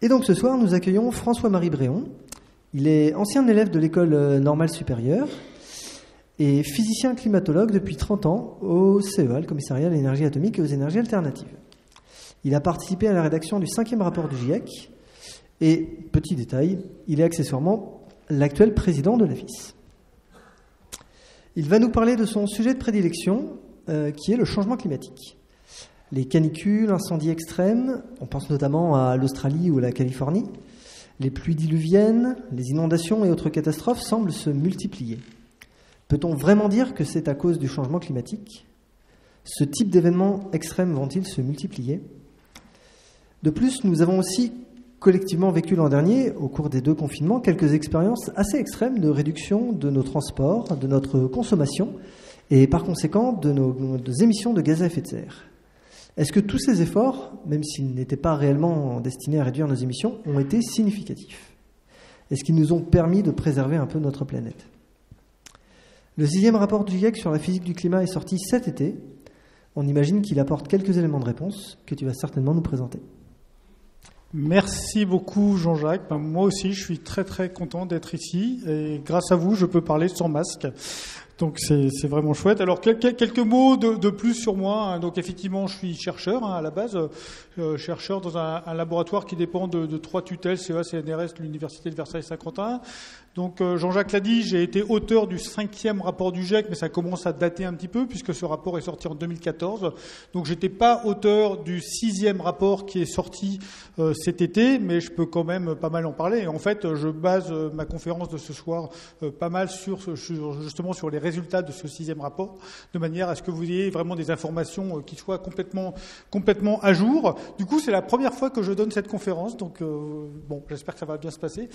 Et donc ce soir, nous accueillons François-Marie Bréon. Il est ancien élève de l'école normale supérieure et physicien climatologue depuis 30 ans au CEA, le Commissariat à l'énergie atomique et aux énergies alternatives. Il a participé à la rédaction du 5e rapport du GIEC et, petit détail, il est accessoirement l'actuel président de l'AFIS. Il va nous parler de son sujet de prédilection, qui est le changement climatique. Les canicules, incendies extrêmes, on pense notamment à l'Australie ou à la Californie, les pluies diluviennes, les inondations et autres catastrophes semblent se multiplier. Peut-on vraiment dire que c'est à cause du changement climatique ? Ce type d'événements extrêmes vont-ils se multiplier ? De plus, nous avons aussi collectivement vécu l'an dernier, au cours des 2 confinements, quelques expériences assez extrêmes de réduction de nos transports, de notre consommation et par conséquent de nos émissions de gaz à effet de serre. Est-ce que tous ces efforts, même s'ils n'étaient pas réellement destinés à réduire nos émissions, ont été significatifs ? Est-ce qu'ils nous ont permis de préserver un peu notre planète ? Le 6e rapport du GIEC sur la physique du climat est sorti cet été. On imagine qu'il apporte quelques éléments de réponse que tu vas certainement nous présenter. Merci beaucoup Jean-Jacques. Moi aussi, je suis très très content d'être ici et grâce à vous, je peux parler sans masque. Donc c'est vraiment chouette. Alors quelques mots de plus sur moi. Donc effectivement, je suis chercheur à la base, chercheur dans un laboratoire qui dépend de 3 tutelles, CEA, CNRS, de l'Université de Versailles-Saint-Quentin. Donc Jean-Jacques l'a dit, j'ai été auteur du 5e rapport du GIEC, mais ça commence à dater un petit peu puisque ce rapport est sorti en 2014. Donc j'étais pas auteur du 6e rapport qui est sorti cet été, mais je peux quand même pas mal en parler. Et en fait, je base ma conférence de ce soir pas mal justement sur les résultats de ce 6e rapport, de manière à ce que vous ayez vraiment des informations qui soient complètement à jour. Du coup, c'est la première fois que je donne cette conférence, donc bon, j'espère que ça va bien se passer.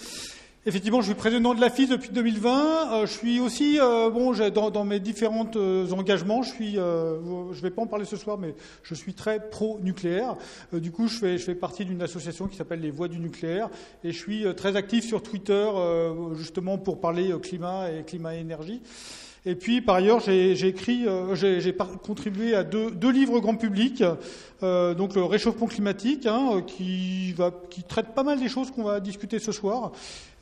Effectivement, je suis président de l'AFIS depuis 2020. Je suis aussi, dans mes différents engagements, je vais pas en parler ce soir, mais je suis très pro-nucléaire. Du coup, je fais partie d'une association qui s'appelle les Voix du nucléaire, et je suis très actif sur Twitter, justement pour parler climat et énergie. Et puis, par ailleurs, j'ai contribué à deux livres grand public, donc le réchauffement climatique, qui traite pas mal des choses qu'on va discuter ce soir.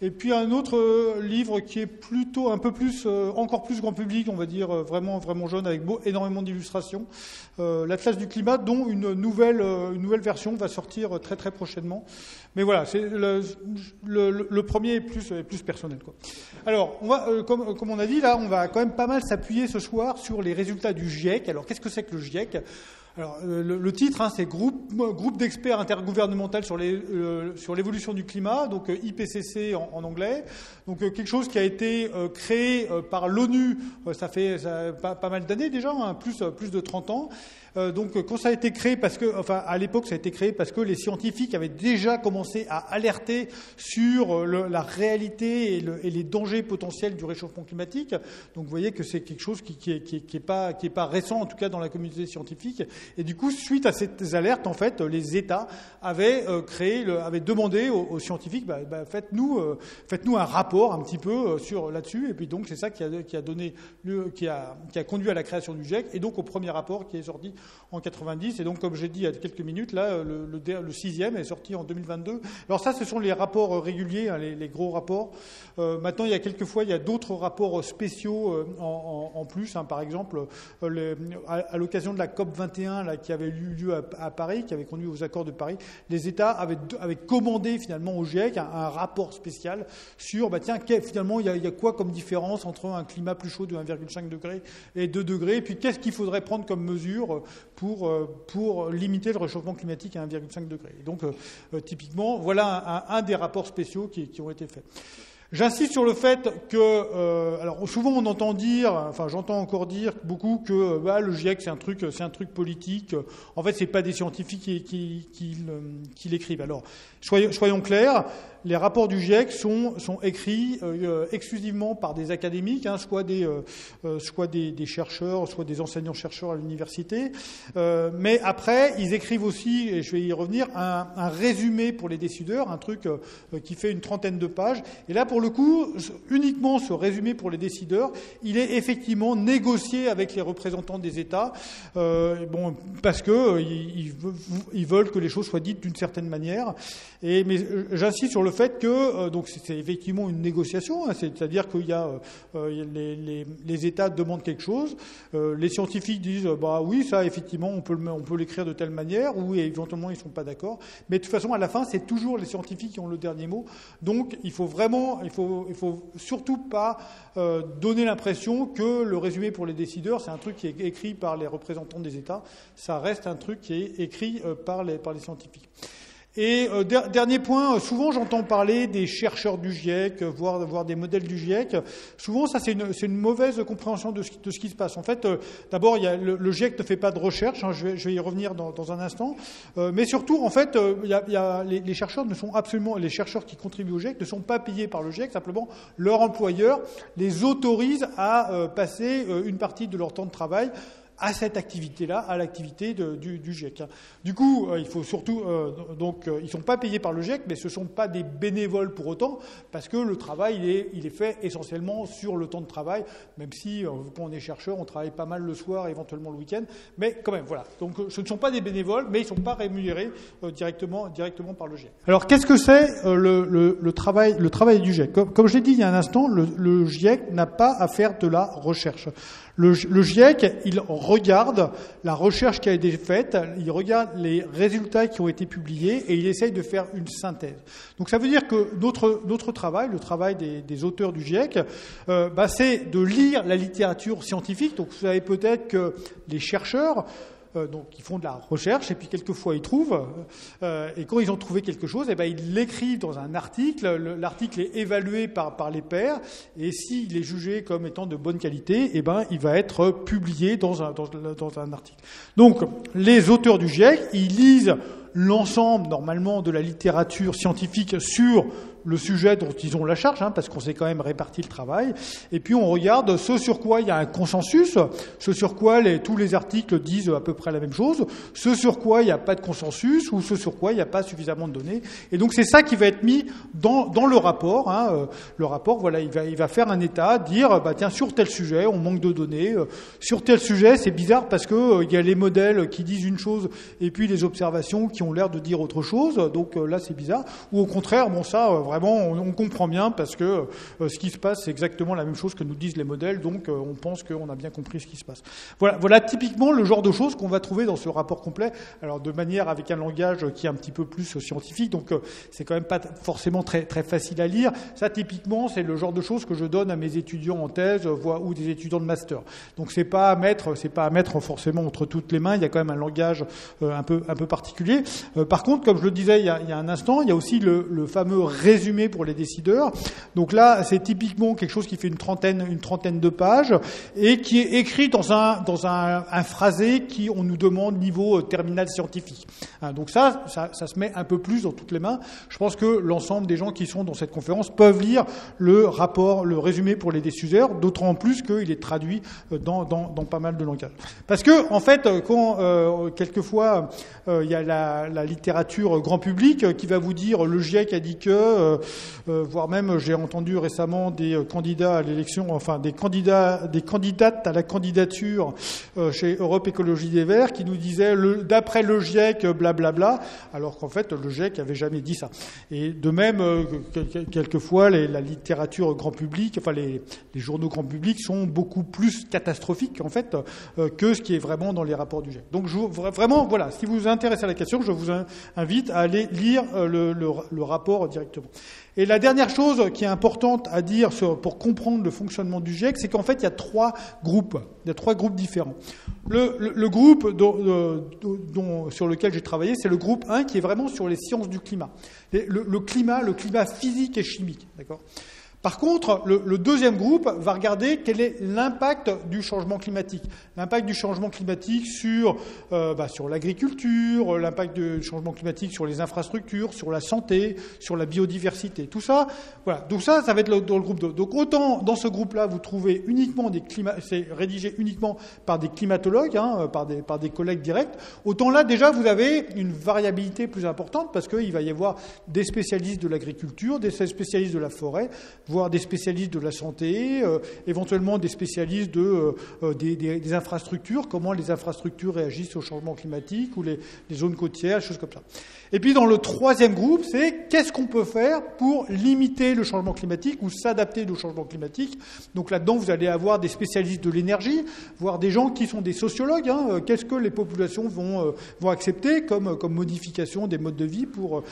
Et puis un autre livre qui est plutôt un peu plus, encore plus grand public, on va dire vraiment jeune, avec énormément d'illustrations, l'Atlas du climat, dont une nouvelle version va sortir très très prochainement. Mais voilà, c'est le premier est plus personnel, quoi. Alors, on va, comme on a dit là, on va quand même pas mal s'appuyer ce soir sur les résultats du GIEC. Alors, qu'est-ce que c'est que le GIEC ? Alors, le titre, c'est groupe d'experts intergouvernemental sur l'évolution du climat, donc IPCC en anglais. Donc quelque chose qui a été créé par l'ONU, ça fait pas mal d'années déjà, plus de 30 ans. Donc quand ça a été créé, à l'époque ça a été créé parce que les scientifiques avaient déjà commencé à alerter sur la réalité et les dangers potentiels du réchauffement climatique. Donc vous voyez que c'est quelque chose qui est pas récent, en tout cas dans la communauté scientifique. Et du coup, suite à ces alertes, en fait, les États avaient demandé aux scientifiques, faites-nous un rapport un petit peu là-dessus. Et puis donc c'est ça qui a conduit à la création du GIEC et donc au premier rapport qui est sorti en 90. Et donc, comme j'ai dit il y a quelques minutes, là, le 6e est sorti en 2022. Alors ça, ce sont les rapports réguliers, les gros rapports. Maintenant, il y a d'autres rapports spéciaux en plus. Par exemple, à l'occasion de la COP21 là, qui avait eu lieu à Paris, qui avait conduit aux accords de Paris, les États avaient commandé finalement au GIEC un rapport spécial sur, finalement, il y a quoi comme différence entre un climat plus chaud de 1,5 degré et 2 degrés, et puis qu'est-ce qu'il faudrait prendre comme mesure pour limiter le réchauffement climatique à 1,5 degré. Et donc, typiquement, voilà un des rapports spéciaux qui ont été faits. J'insiste sur le fait que, alors souvent on entend dire, j'entends encore dire beaucoup que le GIEC c'est un truc politique. En fait, c'est pas des scientifiques qui l'écrivent. Alors, soyons clairs. les rapports du GIEC sont écrits exclusivement par des académiques, soit des chercheurs, soit des enseignants-chercheurs à l'université. Mais après, ils écrivent aussi, et je vais y revenir, un résumé pour les décideurs, un truc qui fait une 30aine de pages. Et là, pour le coup, uniquement ce résumé pour les décideurs, il est effectivement négocié avec les représentants des États, parce que ils veulent que les choses soient dites d'une certaine manière. Mais j'insiste sur le fait que donc c'est effectivement une négociation, c'est-à-dire qu'il y a les États demandent quelque chose, les scientifiques disent oui, ça effectivement on peut l'écrire de telle manière, ou éventuellement ils sont pas d'accord. Mais de toute façon, à la fin, c'est toujours les scientifiques qui ont le dernier mot. Donc il faut surtout pas donner l'impression que le résumé pour les décideurs, c'est un truc qui est écrit par les représentants des États. Ça reste un truc qui est écrit par les scientifiques. Et dernier point, souvent j'entends parler des chercheurs du GIEC, voire des modèles du GIEC. Souvent, ça c'est une mauvaise compréhension de ce qui se passe. En fait, d'abord, le GIEC ne fait pas de recherche. Je vais y revenir dans un instant. Mais surtout, en fait, les chercheurs les chercheurs qui contribuent au GIEC ne sont pas payés par le GIEC. Simplement, leur employeur les autorise à passer une partie de leur temps de travail à cette activité-là, à l'activité du GIEC. Du coup, il faut surtout... ils ne sont pas payés par le GIEC, mais ce ne sont pas des bénévoles pour autant, parce que le travail, il est fait essentiellement sur le temps de travail, même si, quand on est chercheur, on travaille pas mal le soir, éventuellement le week-end, mais quand même, voilà. Donc, ce ne sont pas des bénévoles, mais ils ne sont pas rémunérés directement par le GIEC. Alors, qu'est-ce que c'est le travail du GIEC ? Comme je l'ai dit il y a un instant, le GIEC n'a pas à faire de la recherche. Le GIEC, il regarde la recherche qui a été faite, il regarde les résultats qui ont été publiés et il essaye de faire une synthèse. Donc ça veut dire que notre travail, le travail des auteurs du GIEC, c'est de lire la littérature scientifique. Donc vous savez peut-être que les chercheurs... ils font de la recherche et puis quelquefois ils trouvent et quand ils ont trouvé quelque chose, ils l'écrivent dans un article. L'article est évalué par les pairs et s'il est jugé comme étant de bonne qualité, il va être publié dans un article. Donc les auteurs du GIEC, ils lisent l'ensemble normalement de la littérature scientifique sur le sujet dont ils ont la charge, parce qu'on s'est quand même réparti le travail, et puis on regarde ce sur quoi il y a un consensus, ce sur quoi tous les articles disent à peu près la même chose, ce sur quoi il n'y a pas de consensus, ou ce sur quoi il n'y a pas suffisamment de données. Et donc c'est ça qui va être mis dans le rapport. Le rapport, voilà, il va faire un état, dire, tiens, sur tel sujet, on manque de données, sur tel sujet, c'est bizarre parce que il y a les modèles qui disent une chose, et puis les observations qui ont l'air de dire autre chose, donc là c'est bizarre. Ou au contraire, vraiment, on comprend bien parce que ce qui se passe, c'est exactement la même chose que nous disent les modèles, donc on pense qu'on a bien compris ce qui se passe. Voilà typiquement le genre de choses qu'on va trouver dans ce rapport complet, alors de manière avec un langage qui est un petit peu plus scientifique, donc c'est quand même pas forcément très, très facile à lire. Ça, typiquement, c'est le genre de choses que je donne à mes étudiants en thèse ou des étudiants de master. Donc c'est pas à mettre forcément entre toutes les mains, il y a quand même un langage un peu particulier. Par contre, comme je le disais il y a un instant, il y a aussi le fameux résumé pour les décideurs. Donc là, c'est typiquement quelque chose qui fait une trentaine de pages et qui est écrit dans un phrasé qui, on nous demande niveau terminal scientifique. Donc ça se met un peu plus dans toutes les mains. Je pense que l'ensemble des gens qui sont dans cette conférence peuvent lire le rapport, le résumé pour les décideurs, d'autant plus qu'il est traduit dans pas mal de langages. Parce que, en fait, quand quelquefois il y a la littérature grand public qui va vous dire le GIEC a dit que voire même j'ai entendu récemment des candidats à l'élection, enfin des candidates à la candidature chez Europe Écologie des Verts qui nous disaient d'après le GIEC blablabla, alors qu'en fait le GIEC avait jamais dit ça. Et de même quelquefois la littérature grand public, enfin les journaux grand public sont beaucoup plus catastrophiques en fait que ce qui est vraiment dans les rapports du GIEC. Donc vraiment voilà, si vous vous intéressez à la question, je vous invite à aller lire le rapport directement. Et la dernière chose qui est importante à dire pour comprendre le fonctionnement du GIEC, c'est qu'en fait, il y a trois groupes différents. Le groupe sur lequel j'ai travaillé, c'est le groupe 1 qui est vraiment sur les sciences du climat. Le climat physique et chimique, d'accord ? Par contre, le deuxième groupe va regarder quel est l'impact du changement climatique. L'impact du changement climatique sur l'agriculture, l'impact du changement climatique sur les infrastructures, sur la santé, sur la biodiversité. Tout ça, voilà. Donc ça va être dans le groupe 2. Donc autant dans ce groupe-là, vous trouvez uniquement c'est rédigé uniquement par des climatologues, par des collègues directs. Autant là, déjà, vous avez une variabilité plus importante parce qu'il va y avoir des spécialistes de l'agriculture, des spécialistes de la forêt, voire des spécialistes de la santé, éventuellement des spécialistes des infrastructures, comment les infrastructures réagissent au changement climatique ou les zones côtières, des choses comme ça. Et puis dans le troisième groupe, c'est qu'est-ce qu'on peut faire pour limiter le changement climatique ou s'adapter au changement climatique. Donc là-dedans, vous allez avoir des spécialistes de l'énergie, voire des gens qui sont des sociologues. Qu'est-ce que les populations vont accepter comme modification des modes de vie pour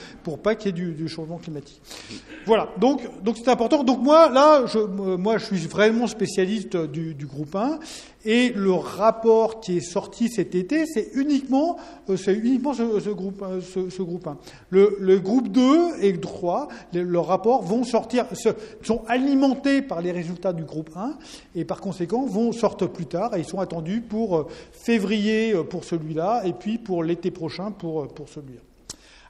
pas qu'il y ait du changement climatique. Voilà, donc c'est important. Donc moi, là, je suis vraiment spécialiste du groupe 1. Et le rapport qui est sorti cet été, c'est uniquement ce groupe 1. Le groupe 2 et 3, leurs rapports vont sortir, sont alimentés par les résultats du groupe 1 et par conséquent vont sortir plus tard et ils sont attendus pour février pour celui-là et puis pour l'été prochain pour celui-là.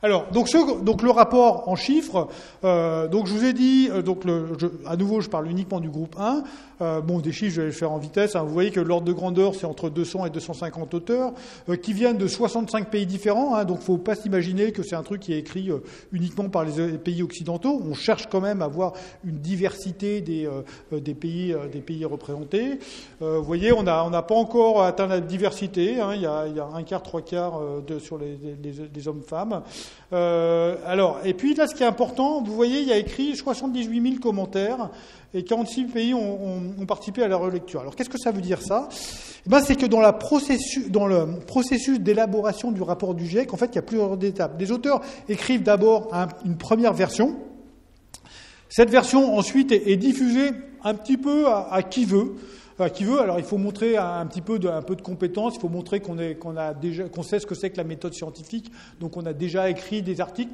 Alors, donc le rapport en chiffres, donc je vous ai dit, à nouveau je parle uniquement du groupe 1, des chiffres je vais les faire en vitesse, vous voyez que l'ordre de grandeur c'est entre 200 et 250 auteurs, qui viennent de 65 pays différents, donc faut pas s'imaginer que c'est un truc qui est écrit uniquement par les pays occidentaux, on cherche quand même à avoir une diversité des pays représentés. Vous voyez, on n'a pas encore atteint la diversité, il y a un quart, trois quarts sur les hommes-femmes. Et puis là, ce qui est important, vous voyez, il y a écrit 78 000 commentaires et 46 pays ont participé à la relecture. Alors, qu'est-ce que ça veut dire, ça ? C'est que dans le processus d'élaboration du rapport du GIEC, en fait, il y a plusieurs étapes. Les auteurs écrivent d'abord une première version. Cette version, ensuite, est diffusée un petit peu à qui veut. Alors il faut montrer un peu de compétence, il faut montrer qu'on sait ce que c'est que la méthode scientifique, donc on a déjà écrit des articles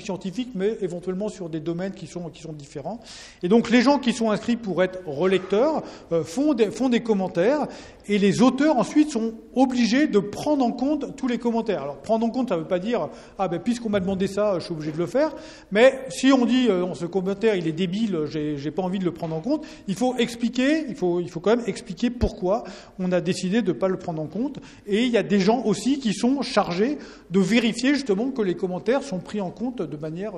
scientifiques, mais éventuellement sur des domaines qui sont différents. Et donc les gens qui sont inscrits pour être relecteurs font des commentaires, et les auteurs ensuite sont obligés de prendre en compte tous les commentaires. Alors prendre en compte, ça ne veut pas dire puisqu'on m'a demandé ça, je suis obligé de le faire. Mais si on dit ce commentaire il est débile, j'ai pas envie de le prendre en compte, il faut expliquer, il faut quand même expliquer pourquoi on a décidé de ne pas le prendre en compte. Et il y a des gens aussi qui sont chargés de vérifier justement que les commentaires sont pris en compte de manière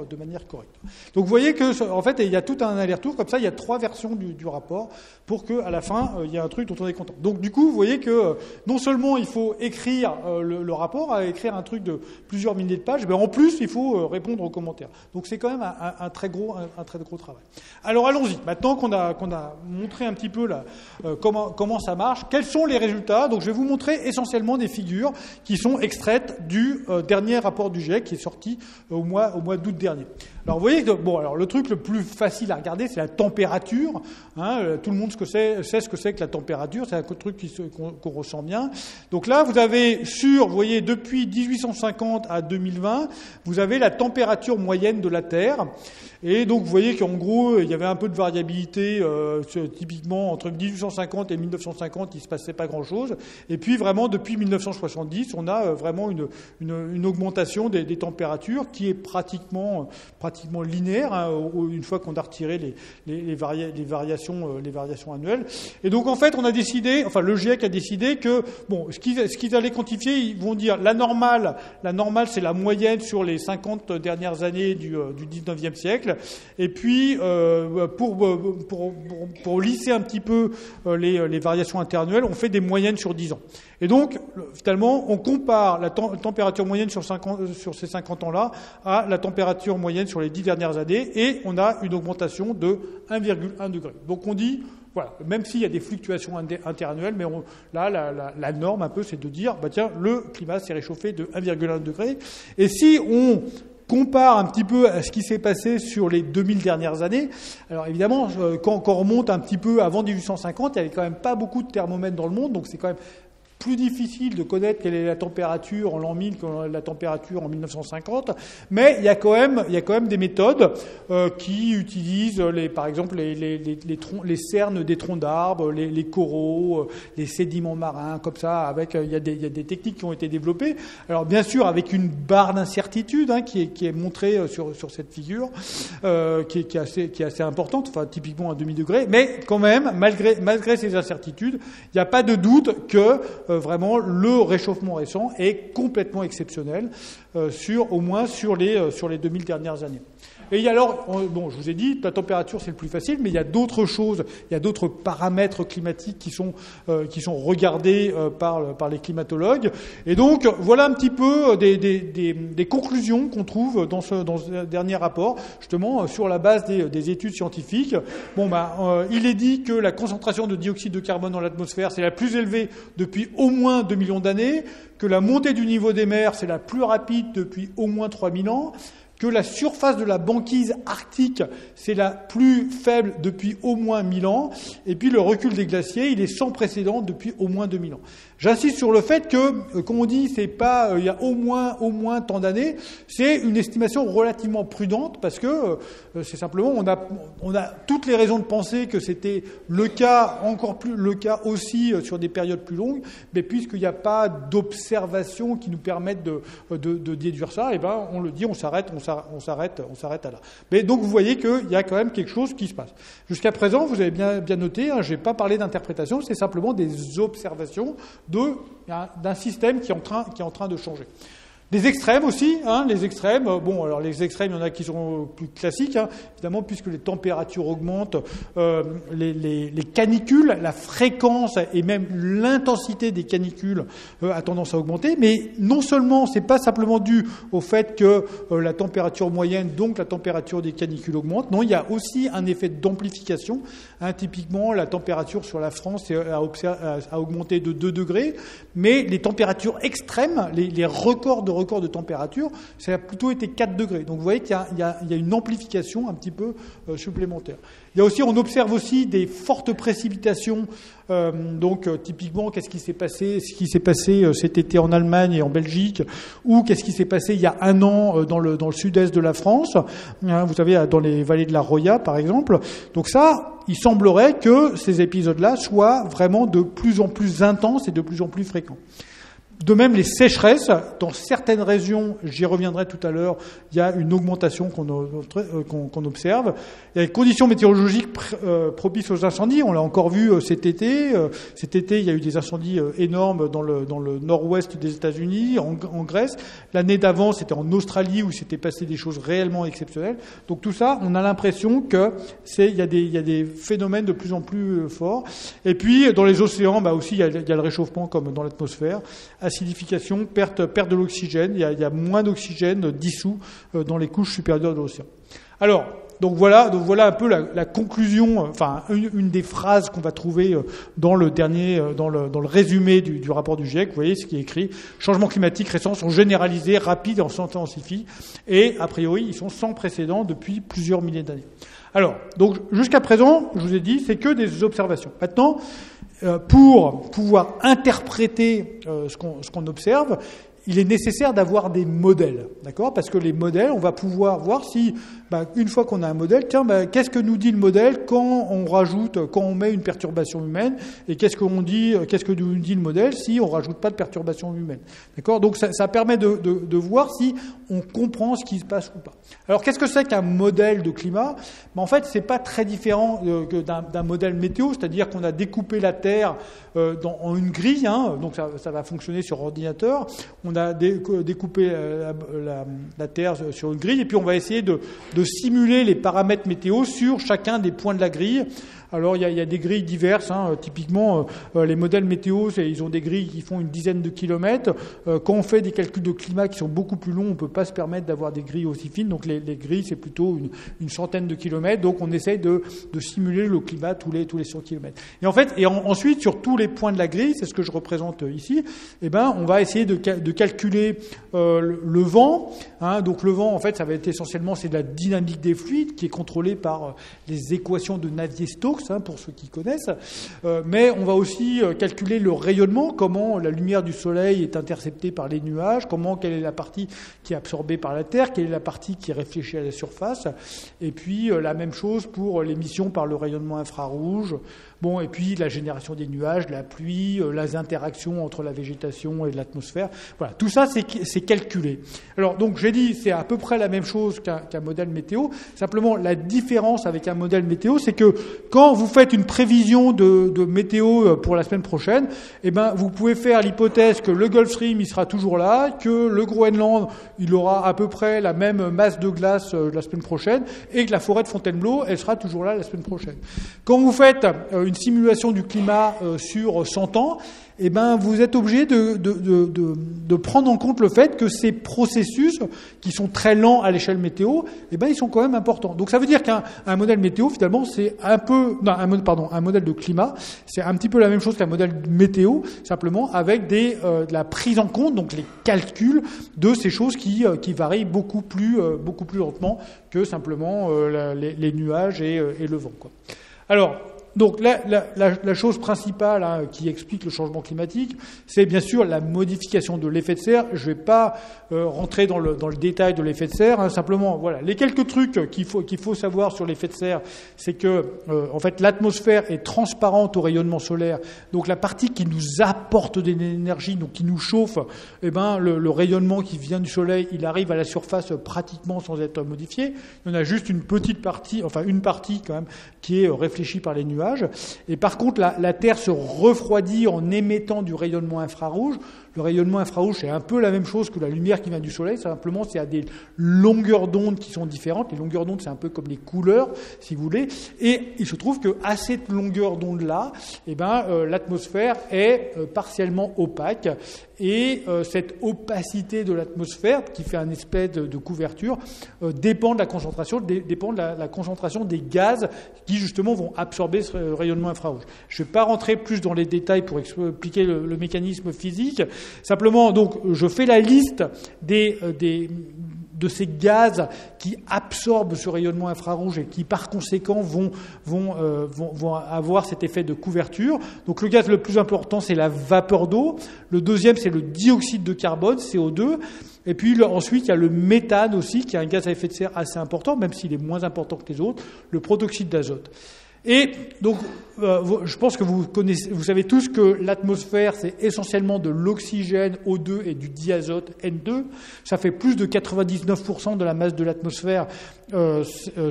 correcte. Donc vous voyez que en fait il y a tout un aller-retour comme ça, il y a 3 versions du rapport pour que à la fin il y ait un truc dont on est content. Donc du coup vous voyez que non seulement il faut écrire le rapport, écrire un truc de plusieurs milliers de pages, mais en plus il faut répondre aux commentaires. Donc c'est quand même un très gros travail. Alors allons-y. Maintenant qu'on a montré un petit peu comment ça marche, quels sont les résultats. Donc je vais vous montrer essentiellement des figures qui sont extraites du dernier rapport du GIEC qui est sorti au mois d'août dernier. Alors vous voyez que le truc le plus facile à regarder, c'est la température. Tout le monde sait ce que c'est que la température, c'est un truc qu'on ressent bien. Donc là, vous avez vous voyez, depuis 1850 à 2020, vous avez la température moyenne de la Terre. Et donc vous voyez qu'en gros, il y avait un peu de variabilité, typiquement entre 1850 et 1950, il se passait pas grand-chose. Et puis vraiment, depuis 1970, on a vraiment une augmentation des températures qui est pratiquement linéaire, une fois qu'on a retiré les variations annuelles. Et donc en fait, le GIEC a décidé que ce qu'ils allaient quantifier, ils vont dire la normale c'est la moyenne sur les 50 dernières années du 19e siècle. Et puis pour lisser un petit peu les variations interannuelles, on fait des moyennes sur 10 ans. Et donc finalement, on compare la température moyenne sur ces 50 ans-là à la température moyenne sur les 10 dernières années, et on a une augmentation de 1,1 degré. Donc on dit, voilà, même s'il y a des fluctuations interannuelles, mais la norme un peu, c'est de dire, le climat s'est réchauffé de 1,1 degré. Et si on compare un petit peu à ce qui s'est passé sur les 2000 dernières années, alors évidemment, quand on remonte un petit peu avant 1850, il n'y avait quand même pas beaucoup de thermomètres dans le monde, donc c'est quand même plus difficile de connaître quelle est la température en l'an 1000 que la température en 1950, mais il y a quand même des méthodes qui utilisent par exemple les cernes des troncs d'arbres, les coraux, les sédiments marins, comme ça. Il y a des techniques qui ont été développées. Alors bien sûr avec une barre d'incertitude qui est montrée sur cette figure, qui est assez importante, enfin typiquement à demi-degré, mais quand même malgré ces incertitudes, il n'y a pas de doute que vraiment le réchauffement récent est complètement exceptionnel, au moins sur les 2000 dernières années. Et alors, je vous ai dit, la température c'est le plus facile, mais il y a d'autres choses, il y a d'autres paramètres climatiques qui sont regardés par les climatologues. Et donc, voilà un petit peu des conclusions qu'on trouve dans ce dernier rapport, justement sur la base des études scientifiques. Il est dit que la concentration de dioxyde de carbone dans l'atmosphère c'est la plus élevée depuis au moins 2 millions d'années, que la montée du niveau des mers c'est la plus rapide depuis au moins 3000 ans, que la surface de la banquise arctique, c'est la plus faible depuis au moins 1000 ans, et puis le recul des glaciers, il est sans précédent depuis au moins 2000 ans. J'insiste sur le fait que, comme on dit, c'est pas il y a au moins tant d'années, c'est une estimation relativement prudente parce que c'est simplement on a toutes les raisons de penser que c'était le cas, encore plus le cas aussi sur des périodes plus longues, mais puisqu'il n'y a pas d'observation qui nous permettent de déduire ça, et ben on le dit, on s'arrête à là. Mais donc vous voyez qu'il y a quand même quelque chose qui se passe. Jusqu'à présent, vous avez bien noté, je n'ai pas parlé d'interprétation, c'est simplement des observations d'un système qui est en train de changer. Des extrêmes aussi, les extrêmes. Alors les extrêmes, il y en a qui sont plus classiques, évidemment, puisque les températures augmentent, les canicules, la fréquence et même l'intensité des canicules a tendance à augmenter. Mais non seulement, c'est pas simplement dû au fait que la température moyenne, donc la température des canicules augmente. Non, il y a aussi un effet d'amplification. Typiquement, la température sur la France a augmenté de 2 degrés, mais les températures extrêmes, les records de température, ça a plutôt été 4 degrés. Donc vous voyez qu'il y a une amplification un petit peu supplémentaire. On observe aussi des fortes précipitations. Typiquement, qu'est-ce qui s'est passé cet été en Allemagne et en Belgique, ou qu'est-ce qui s'est passé il y a 1 an dans le sud-est de la France, vous savez, dans les vallées de la Roya, par exemple. Donc ça, il semblerait que ces épisodes-là soient vraiment de plus en plus intenses et de plus en plus fréquents. De même, les sécheresses, dans certaines régions, j'y reviendrai tout à l'heure, il y a une augmentation qu'on observe. Il y a des conditions météorologiques propices aux incendies. On l'a encore vu cet été. Cet été, il y a eu des incendies énormes dans le nord-ouest des États-Unis, en Grèce. L'année d'avant, c'était en Australie où il s'était passé des choses réellement exceptionnelles. Donc tout ça, on a l'impression que il y a des phénomènes de plus en plus forts. Et puis, dans les océans, aussi, il y a le réchauffement comme dans l'atmosphère. Acidification, perte de l'oxygène, il y a moins d'oxygène dissous dans les couches supérieures de l'océan. Alors, donc voilà un peu la conclusion, une des phrases qu'on va trouver dans le résumé du rapport du GIEC. Vous voyez ce qui est écrit: changements climatiques récents sont généralisés, rapides et s'intensifient, et a priori ils sont sans précédent depuis plusieurs milliers d'années. Alors, donc jusqu'à présent, je vous ai dit, c'est que des observations. Maintenant, pour pouvoir interpréter ce qu'on observe, il est nécessaire d'avoir des modèles, d'accord ? Parce que les modèles, on va pouvoir voir si, une fois qu'on a un modèle, qu'est-ce que nous dit le modèle quand on met une perturbation humaine, et qu'est-ce que nous dit le modèle si on rajoute pas de perturbation humaine, d'accord ? Donc ça permet de voir si on comprend ce qui se passe ou pas. Alors qu'est-ce que c'est qu'un modèle de climat ? En fait, c'est pas très différent d'un modèle météo, c'est-à-dire qu'on a découpé la Terre en une grille, donc ça va fonctionner sur ordinateur. On a découpé la Terre sur une grille, et puis on va essayer de simuler les paramètres météo sur chacun des points de la grille. Alors il y a des grilles diverses, typiquement les modèles météo, ils ont des grilles qui font une dizaine de kilomètres. Quand on fait des calculs de climat qui sont beaucoup plus longs, on ne peut pas se permettre d'avoir des grilles aussi fines, donc les grilles c'est plutôt une centaine de kilomètres, donc on essaye de simuler le climat tous les 100 kilomètres. Et en fait, ensuite sur tous les points de la grille, c'est ce que je représente ici, on va essayer de calculer le vent, donc le vent en fait ça va être essentiellement, c'est de la dynamique des fluides qui est contrôlée par les équations de Navier-Stokes. source, pour ceux qui connaissent, mais on va aussi calculer le rayonnement, comment la lumière du soleil est interceptée par les nuages, quelle est la partie qui est absorbée par la Terre, quelle est la partie qui est réfléchie à la surface, et puis la même chose pour l'émission par le rayonnement infrarouge, et puis la génération des nuages, la pluie, les interactions entre la végétation et l'atmosphère. Voilà, tout ça, c'est calculé. Alors, donc, j'ai dit, c'est à peu près la même chose qu'un modèle météo. Simplement, la différence avec un modèle météo, c'est que quand vous faites une prévision de météo pour la semaine prochaine, vous pouvez faire l'hypothèse que le Gulf Stream, il sera toujours là, que le Groenland, il aura à peu près la même masse de glace la semaine prochaine, et que la forêt de Fontainebleau, elle sera toujours là la semaine prochaine. Quand vous faites une simulation du climat sur 100 ans, vous êtes obligé de prendre en compte le fait que ces processus, qui sont très lents à l'échelle météo, ils sont quand même importants. Donc ça veut dire qu'un modèle météo, finalement, c'est un modèle de climat, c'est un petit peu la même chose qu'un modèle météo, simplement avec de la prise en compte, donc les calculs de ces choses qui varient beaucoup plus lentement que simplement les nuages et le vent, quoi. Alors, donc la chose principale qui explique le changement climatique, c'est bien sûr la modification de l'effet de serre. Je ne vais pas rentrer dans le détail de l'effet de serre. Simplement, voilà, les quelques trucs qu'il faut savoir sur l'effet de serre, c'est que en fait l'atmosphère est transparente au rayonnement solaire. Donc la partie qui nous apporte de l'énergie, donc qui nous chauffe, le rayonnement qui vient du soleil, il arrive à la surface pratiquement sans être modifié. Il y en a juste une petite partie, une partie quand même, qui est réfléchie par les nuages. Et par contre, la Terre se refroidit en émettant du rayonnement infrarouge. Le rayonnement infrarouge, c'est un peu la même chose que la lumière qui vient du soleil. Simplement, c'est à des longueurs d'onde qui sont différentes. Les longueurs d'onde, c'est un peu comme les couleurs, si vous voulez. Et il se trouve qu'à cette longueur d'onde-là, l'atmosphère est partiellement opaque. Et cette opacité de l'atmosphère, qui fait un espèce de couverture, dépend de la concentration, dépend de la concentration des gaz qui, justement, vont absorber ce rayonnement infrarouge. Je ne vais pas rentrer plus dans les détails pour expliquer le mécanisme physique. Simplement, donc, je fais la liste de ces gaz qui absorbent ce rayonnement infrarouge et qui, par conséquent, vont avoir cet effet de couverture. Donc, le gaz le plus important, c'est la vapeur d'eau. Le deuxième, c'est le dioxyde de carbone, CO2. Et puis, ensuite, il y a le méthane aussi, qui est un gaz à effet de serre assez important, même s'il est moins important que les autres, le protoxyde d'azote. Et donc, je pense que vous savez tous que l'atmosphère, c'est essentiellement de l'oxygène O2 et du diazote N2. Ça fait plus de 99% de la masse de l'atmosphère,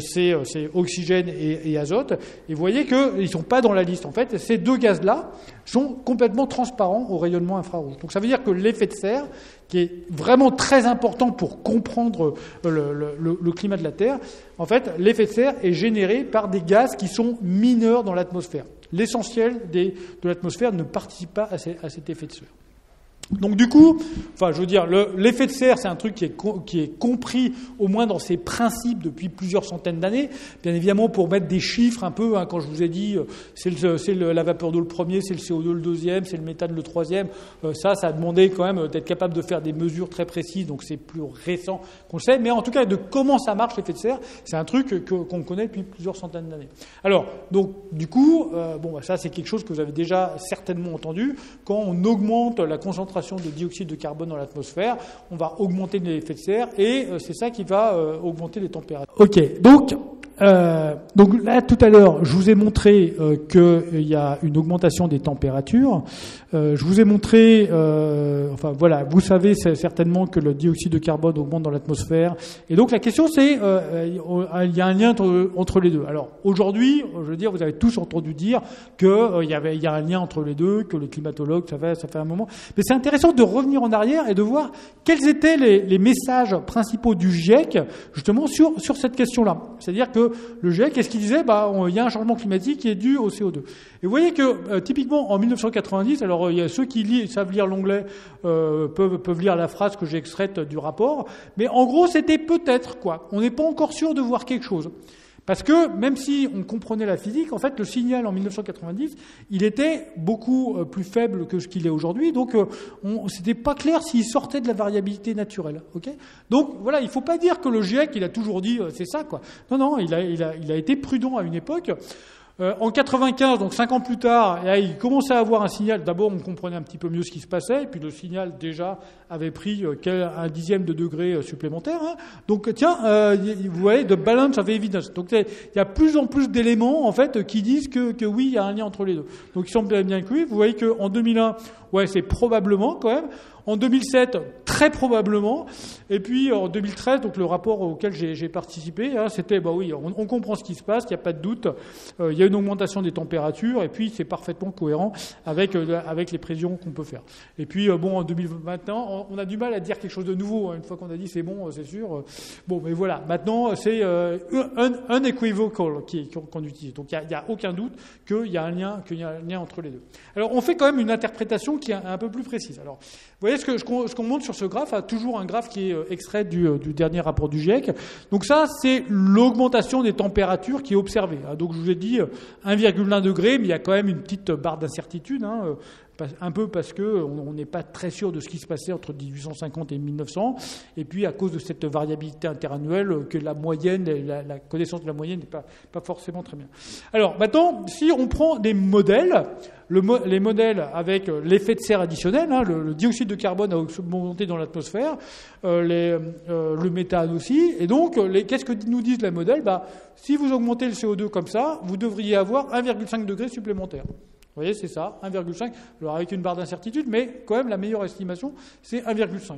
c'est oxygène et azote. Et vous voyez qu'ils ne sont pas dans la liste. En fait, ces deux gaz-là sont complètement transparents au rayonnement infrarouge. Donc ça veut dire que l'effet de serre, qui est vraiment très important pour comprendre le climat de la Terre, en fait, l'effet de serre est généré par des gaz qui sont mineurs dans l'atmosphère. L'essentiel de l'atmosphère ne participe pas à cet effet de serre. Donc du coup, l'effet de serre, c'est un truc qui est compris au moins dans ses principes depuis plusieurs centaines d'années. Bien évidemment, pour mettre des chiffres un peu, quand je vous ai dit, c'est la vapeur d'eau le premier, c'est le CO2 le deuxième, c'est le méthane le troisième. Ça a demandé quand même d'être capable de faire des mesures très précises. Donc c'est plus récent qu'on le sait, mais en tout cas de comment ça marche l'effet de serre, c'est un truc qu'on connaît depuis plusieurs centaines d'années. Alors donc du coup, ça c'est quelque chose que vous avez déjà certainement entendu. Quand on augmente la concentration de dioxyde de carbone dans l'atmosphère, on va augmenter l'effet de serre et c'est ça qui va augmenter les températures. Ok, donc là tout à l'heure, je vous ai montré qu'il y a une augmentation des températures. Je vous ai montré, vous savez certainement que le dioxyde de carbone augmente dans l'atmosphère. Et donc la question c'est, il y a un lien entre les deux. Alors aujourd'hui, je veux dire, vous avez tous entendu dire qu'il y a un lien entre les deux, que les climatologues, ça fait un moment. Mais c'est intéressant de revenir en arrière et de voir quels étaient les messages principaux du GIEC justement sur cette question-là. C'est-à-dire que le GIEC, qu'est-ce qu'il disait ? Il y a un changement climatique qui est dû au CO2. Et vous voyez que typiquement en 1990, alors il y a ceux qui savent lire l'anglais peuvent lire la phrase que j'ai extraite du rapport, mais en gros c'était peut-être quoi. On n'est pas encore sûr de voir quelque chose. Parce que même si on comprenait la physique, en fait, le signal en 1990, il était beaucoup plus faible que ce qu'il est aujourd'hui. Donc, c'était pas clair s'il sortait de la variabilité naturelle. Ok ? Donc, voilà, il faut pas dire que le GIEC, il a toujours dit c'est ça, quoi. Non, il a été prudent à une époque. En 95, donc 5 ans plus tard, il commençait à avoir un signal. D'abord, on comprenait un petit peu mieux ce qui se passait, et puis le signal déjà avait pris un dixième de degré supplémentaire. Hein. Donc, tiens, vous voyez, the balance of evidence. Donc, il y a plus en plus d'éléments en fait qui disent que oui, il y a un lien entre les deux. Donc, il semble bien que oui. Vous voyez que en 2001, ouais, c'est probablement quand même. En 2007, très probablement. Et puis en 2013, donc le rapport auquel j'ai participé, hein, c'était, bah oui, on comprend ce qui se passe, il n'y a pas de doute. Il y a une augmentation des températures, et puis c'est parfaitement cohérent avec les prévisions qu'on peut faire. Et puis bon, en 2020, maintenant, on a du mal à dire quelque chose de nouveau. Hein, une fois qu'on a dit c'est bon, c'est sûr. Bon, mais voilà. Maintenant, c'est unequivocal qu'on utilise. Donc il y a aucun doute qu'il y a un lien entre les deux. Alors on fait quand même une interprétation qui est un peu plus précise. Alors, vous voyez ce qu'on montre sur ce graphe, toujours un graphe qui est extrait du dernier rapport du GIEC. Donc ça, c'est l'augmentation des températures qui est observée. Donc je vous ai dit 1,1 degré, mais il y a quand même une petite barre d'incertitude, hein, un peu parce que on n'est pas très sûr de ce qui se passait entre 1850 et 1900, et puis à cause de cette variabilité interannuelle que la moyenne, la connaissance de la moyenne n'est pas forcément très bien. Alors maintenant, si on prend des modèles, les modèles avec l'effet de serre additionnel, hein, le dioxyde de carbone a augmenté dans l'atmosphère, le méthane aussi, et donc qu'est-ce que nous disent les modèles ? Si vous augmentez le CO2 comme ça, vous devriez avoir 1,5 degré supplémentaire. Vous voyez, c'est ça, 1,5. Alors avec une barre d'incertitude, mais quand même la meilleure estimation, c'est 1,5.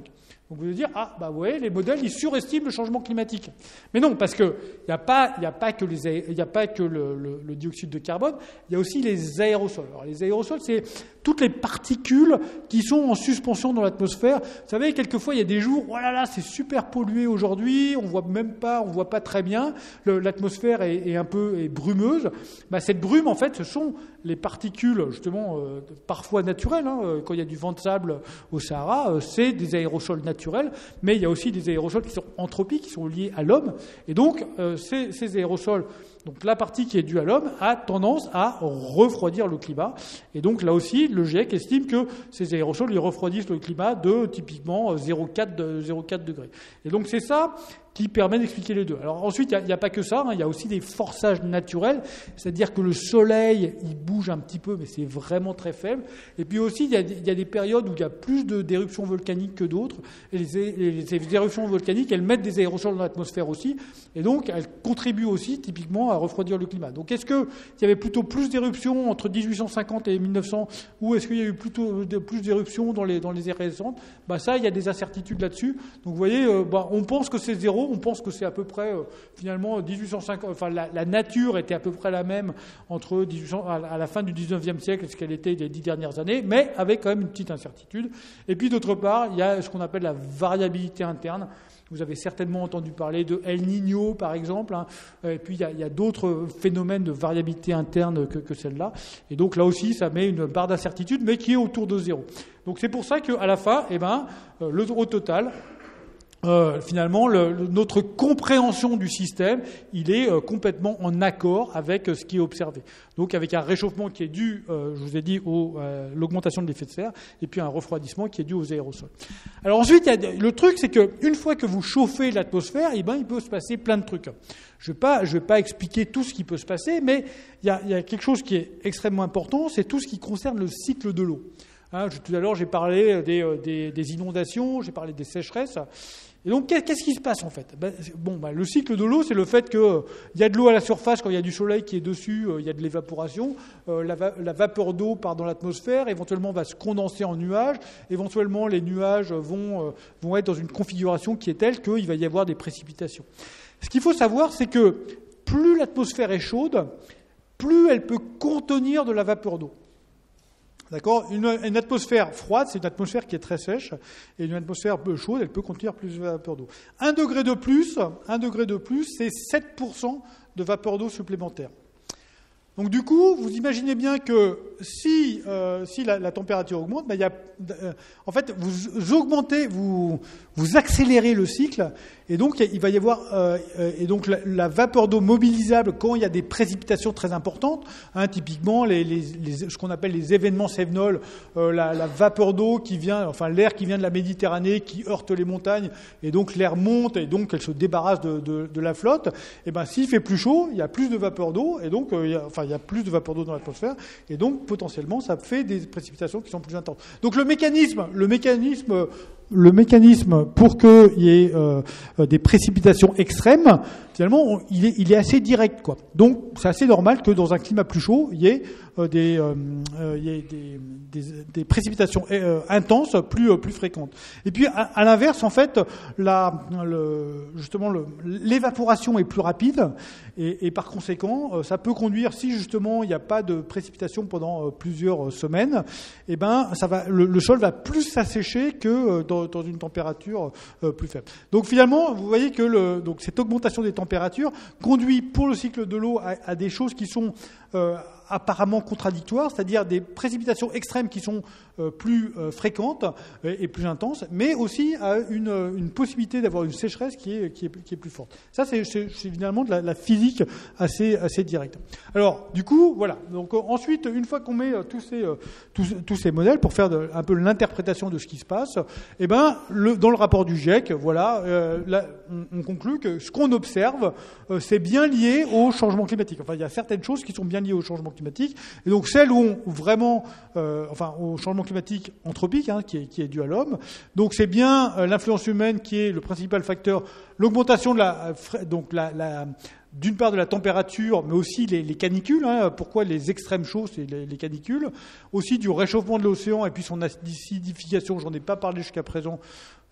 Donc vous allez dire, vous voyez, les modèles, ils surestiment le changement climatique. Mais non, parce que il n'y a pas que le dioxyde de carbone, il y a aussi les aérosols. Alors les aérosols, c'est toutes les particules qui sont en suspension dans l'atmosphère. Vous savez, quelquefois, il y a des jours, oh là là, c'est super pollué aujourd'hui, on voit pas très bien, l'atmosphère est un peu brumeuse. Cette brume, en fait, ce sont les particules, justement, parfois naturelles, hein, quand il y a du vent de sable au Sahara, c'est des aérosols naturels, mais il y a aussi des aérosols qui sont anthropiques, qui sont liés à l'homme, et donc ces aérosols, donc la partie qui est due à l'homme, a tendance à refroidir le climat, et donc là aussi, le GIEC estime que ces aérosols, ils refroidissent le climat de typiquement 0,4 degrés. Et donc c'est ça qui permet d'expliquer les deux. Alors ensuite, il n'y a pas que ça, hein, il y a aussi des forçages naturels, c'est-à-dire que le soleil, il bouge un petit peu, mais c'est vraiment très faible. Et puis aussi, il y a des périodes où il y a plus d'éruptions volcaniques que d'autres, et les éruptions volcaniques, elles mettent des aérosols dans l'atmosphère aussi, et donc elles contribuent aussi typiquement à refroidir le climat. Donc est-ce qu'il y avait plutôt plus d'éruptions entre 1850 et 1900, ou est-ce qu'il y a eu plutôt plus d'éruptions dans les ères récentes ? Ça, il y a des incertitudes là-dessus. Donc vous voyez, on pense que c'est zéro, on pense que c'est à peu près, finalement, 1850, enfin la nature était à peu près la même entre à la fin du 19e siècle et ce qu'elle était les 10 dernières années, mais avec quand même une petite incertitude. Et puis d'autre part, il y a ce qu'on appelle la variabilité interne. Vous avez certainement entendu parler de El Niño, par exemple, hein. Et puis il y a d'autres phénomènes de variabilité interne que celle-là. Et donc là aussi, ça met une barre d'incertitude, mais qui est autour de zéro. Donc c'est pour ça qu'à la fin, au total, finalement, notre compréhension du système, il est complètement en accord avec ce qui est observé. Donc avec un réchauffement qui est dû, je vous ai dit, l'augmentation de l'effet de serre, et puis un refroidissement qui est dû aux aérosols. Alors ensuite, le truc, c'est qu'une fois que vous chauffez l'atmosphère, il peut se passer plein de trucs. Je vais pas expliquer tout ce qui peut se passer, mais il y a quelque chose qui est extrêmement important, c'est tout ce qui concerne le cycle de l'eau. Hein, tout à l'heure, j'ai parlé des inondations, j'ai parlé des sécheresses. Et donc, qu'est-ce qui se passe en fait ? Le cycle de l'eau, c'est le fait qu'il y a de l'eau à la surface quand il y a du soleil qui est dessus, il y a de l'évaporation. La vapeur d'eau part dans l'atmosphère, éventuellement va se condenser en nuages. Éventuellement, les nuages vont être dans une configuration qui est telle qu'il va y avoir des précipitations. Ce qu'il faut savoir, c'est que plus l'atmosphère est chaude, plus elle peut contenir de la vapeur d'eau. D'accord ? Une atmosphère froide, c'est une atmosphère qui est très sèche, et une atmosphère chaude, elle peut contenir plus de vapeur d'eau. 1 degré de plus, c'est 7% de vapeur d'eau supplémentaire. Donc du coup, vous imaginez bien que si la température augmente, en fait, vous augmentez, vous accélérez le cycle, et donc il va y avoir la vapeur d'eau mobilisable quand il y a des précipitations très importantes, hein, typiquement ce qu'on appelle les événements cévenols, la vapeur d'eau qui vient, enfin l'air qui vient de la Méditerranée qui heurte les montagnes, et donc l'air monte et donc elle se débarrasse de la flotte. Et s'il fait plus chaud, il y a plus de vapeur d'eau, et donc il il y a plus de vapeur d'eau dans l'atmosphère, et donc potentiellement ça fait des précipitations qui sont plus intenses. Donc le mécanisme pour qu'il y ait des précipitations extrêmes, finalement, il est assez direct, quoi. Donc c'est assez normal que dans un climat plus chaud, il y ait des précipitations intenses plus fréquentes. Et puis à l'inverse, en fait, justement l'évaporation est plus rapide et par conséquent, ça peut conduire, si justement il n'y a pas de précipitation pendant plusieurs semaines, eh ben le sol va plus s'assécher que dans une température plus faible. Donc finalement, vous voyez que donc cette augmentation des températures conduit pour le cycle de l'eau à des choses qui sont apparemment contradictoires, c'est-à-dire des précipitations extrêmes qui sont plus fréquentes et plus intenses, mais aussi à une possibilité d'avoir une sécheresse qui est plus forte. Ça, c'est finalement de la physique assez directe. Alors, du coup, voilà. Donc ensuite, une fois qu'on met tous ces modèles pour faire un peu l'interprétation de ce qui se passe, eh ben, dans le rapport du GIEC, voilà, là, on conclut que ce qu'on observe, c'est bien lié au changement climatique. Enfin, il y a certaines choses qui sont bien liées au changement climatique, et donc celles où vraiment, au changement climatique anthropique, qui est dû à l'homme. Donc c'est bien l'influence humaine qui est le principal facteur, l'augmentation de d'une part de la température, mais aussi les canicules. Pourquoi les extrêmes chauds, c'est les canicules. Aussi du réchauffement de l'océan et puis son acidification. J'en ai pas parlé jusqu'à présent.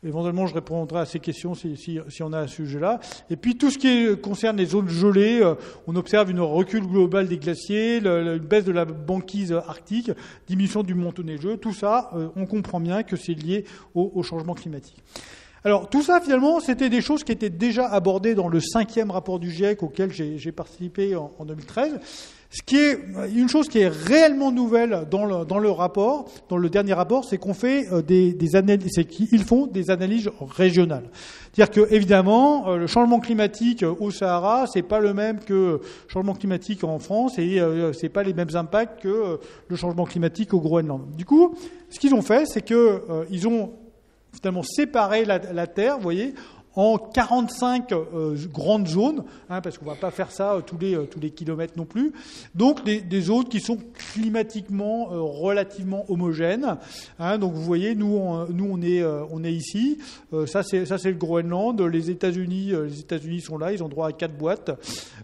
Éventuellement, je répondrai à ces questions si on a à ce sujet-là. Et puis, tout ce qui concerne les zones gelées, on observe une recul global des glaciers, une baisse de la banquise arctique, diminution du manteau neigeux. Tout ça, on comprend bien que c'est lié au changement climatique. Alors, tout ça, finalement, c'était des choses qui étaient déjà abordées dans le 5e rapport du GIEC auquel j'ai participé en 2013. Ce qui est une chose qui est réellement nouvelle dans le rapport, dans le dernier rapport, c'est qu'on fait des analyses, c'est qu'ils font des analyses régionales. C'est-à-dire que évidemment, le changement climatique au Sahara, c'est pas le même que le changement climatique en France et c'est pas les mêmes impacts que le changement climatique au Groenland. Du coup, ce qu'ils ont fait, c'est que ils ont finalement séparé la Terre, vous voyez, en 45 grandes zones, parce qu'on ne va pas faire ça tous les kilomètres non plus. Donc des zones qui sont climatiquement relativement homogènes. Donc vous voyez, nous on est ici. Ça c'est le Groenland. Les États-Unis sont là. Ils ont droit à 4 boîtes.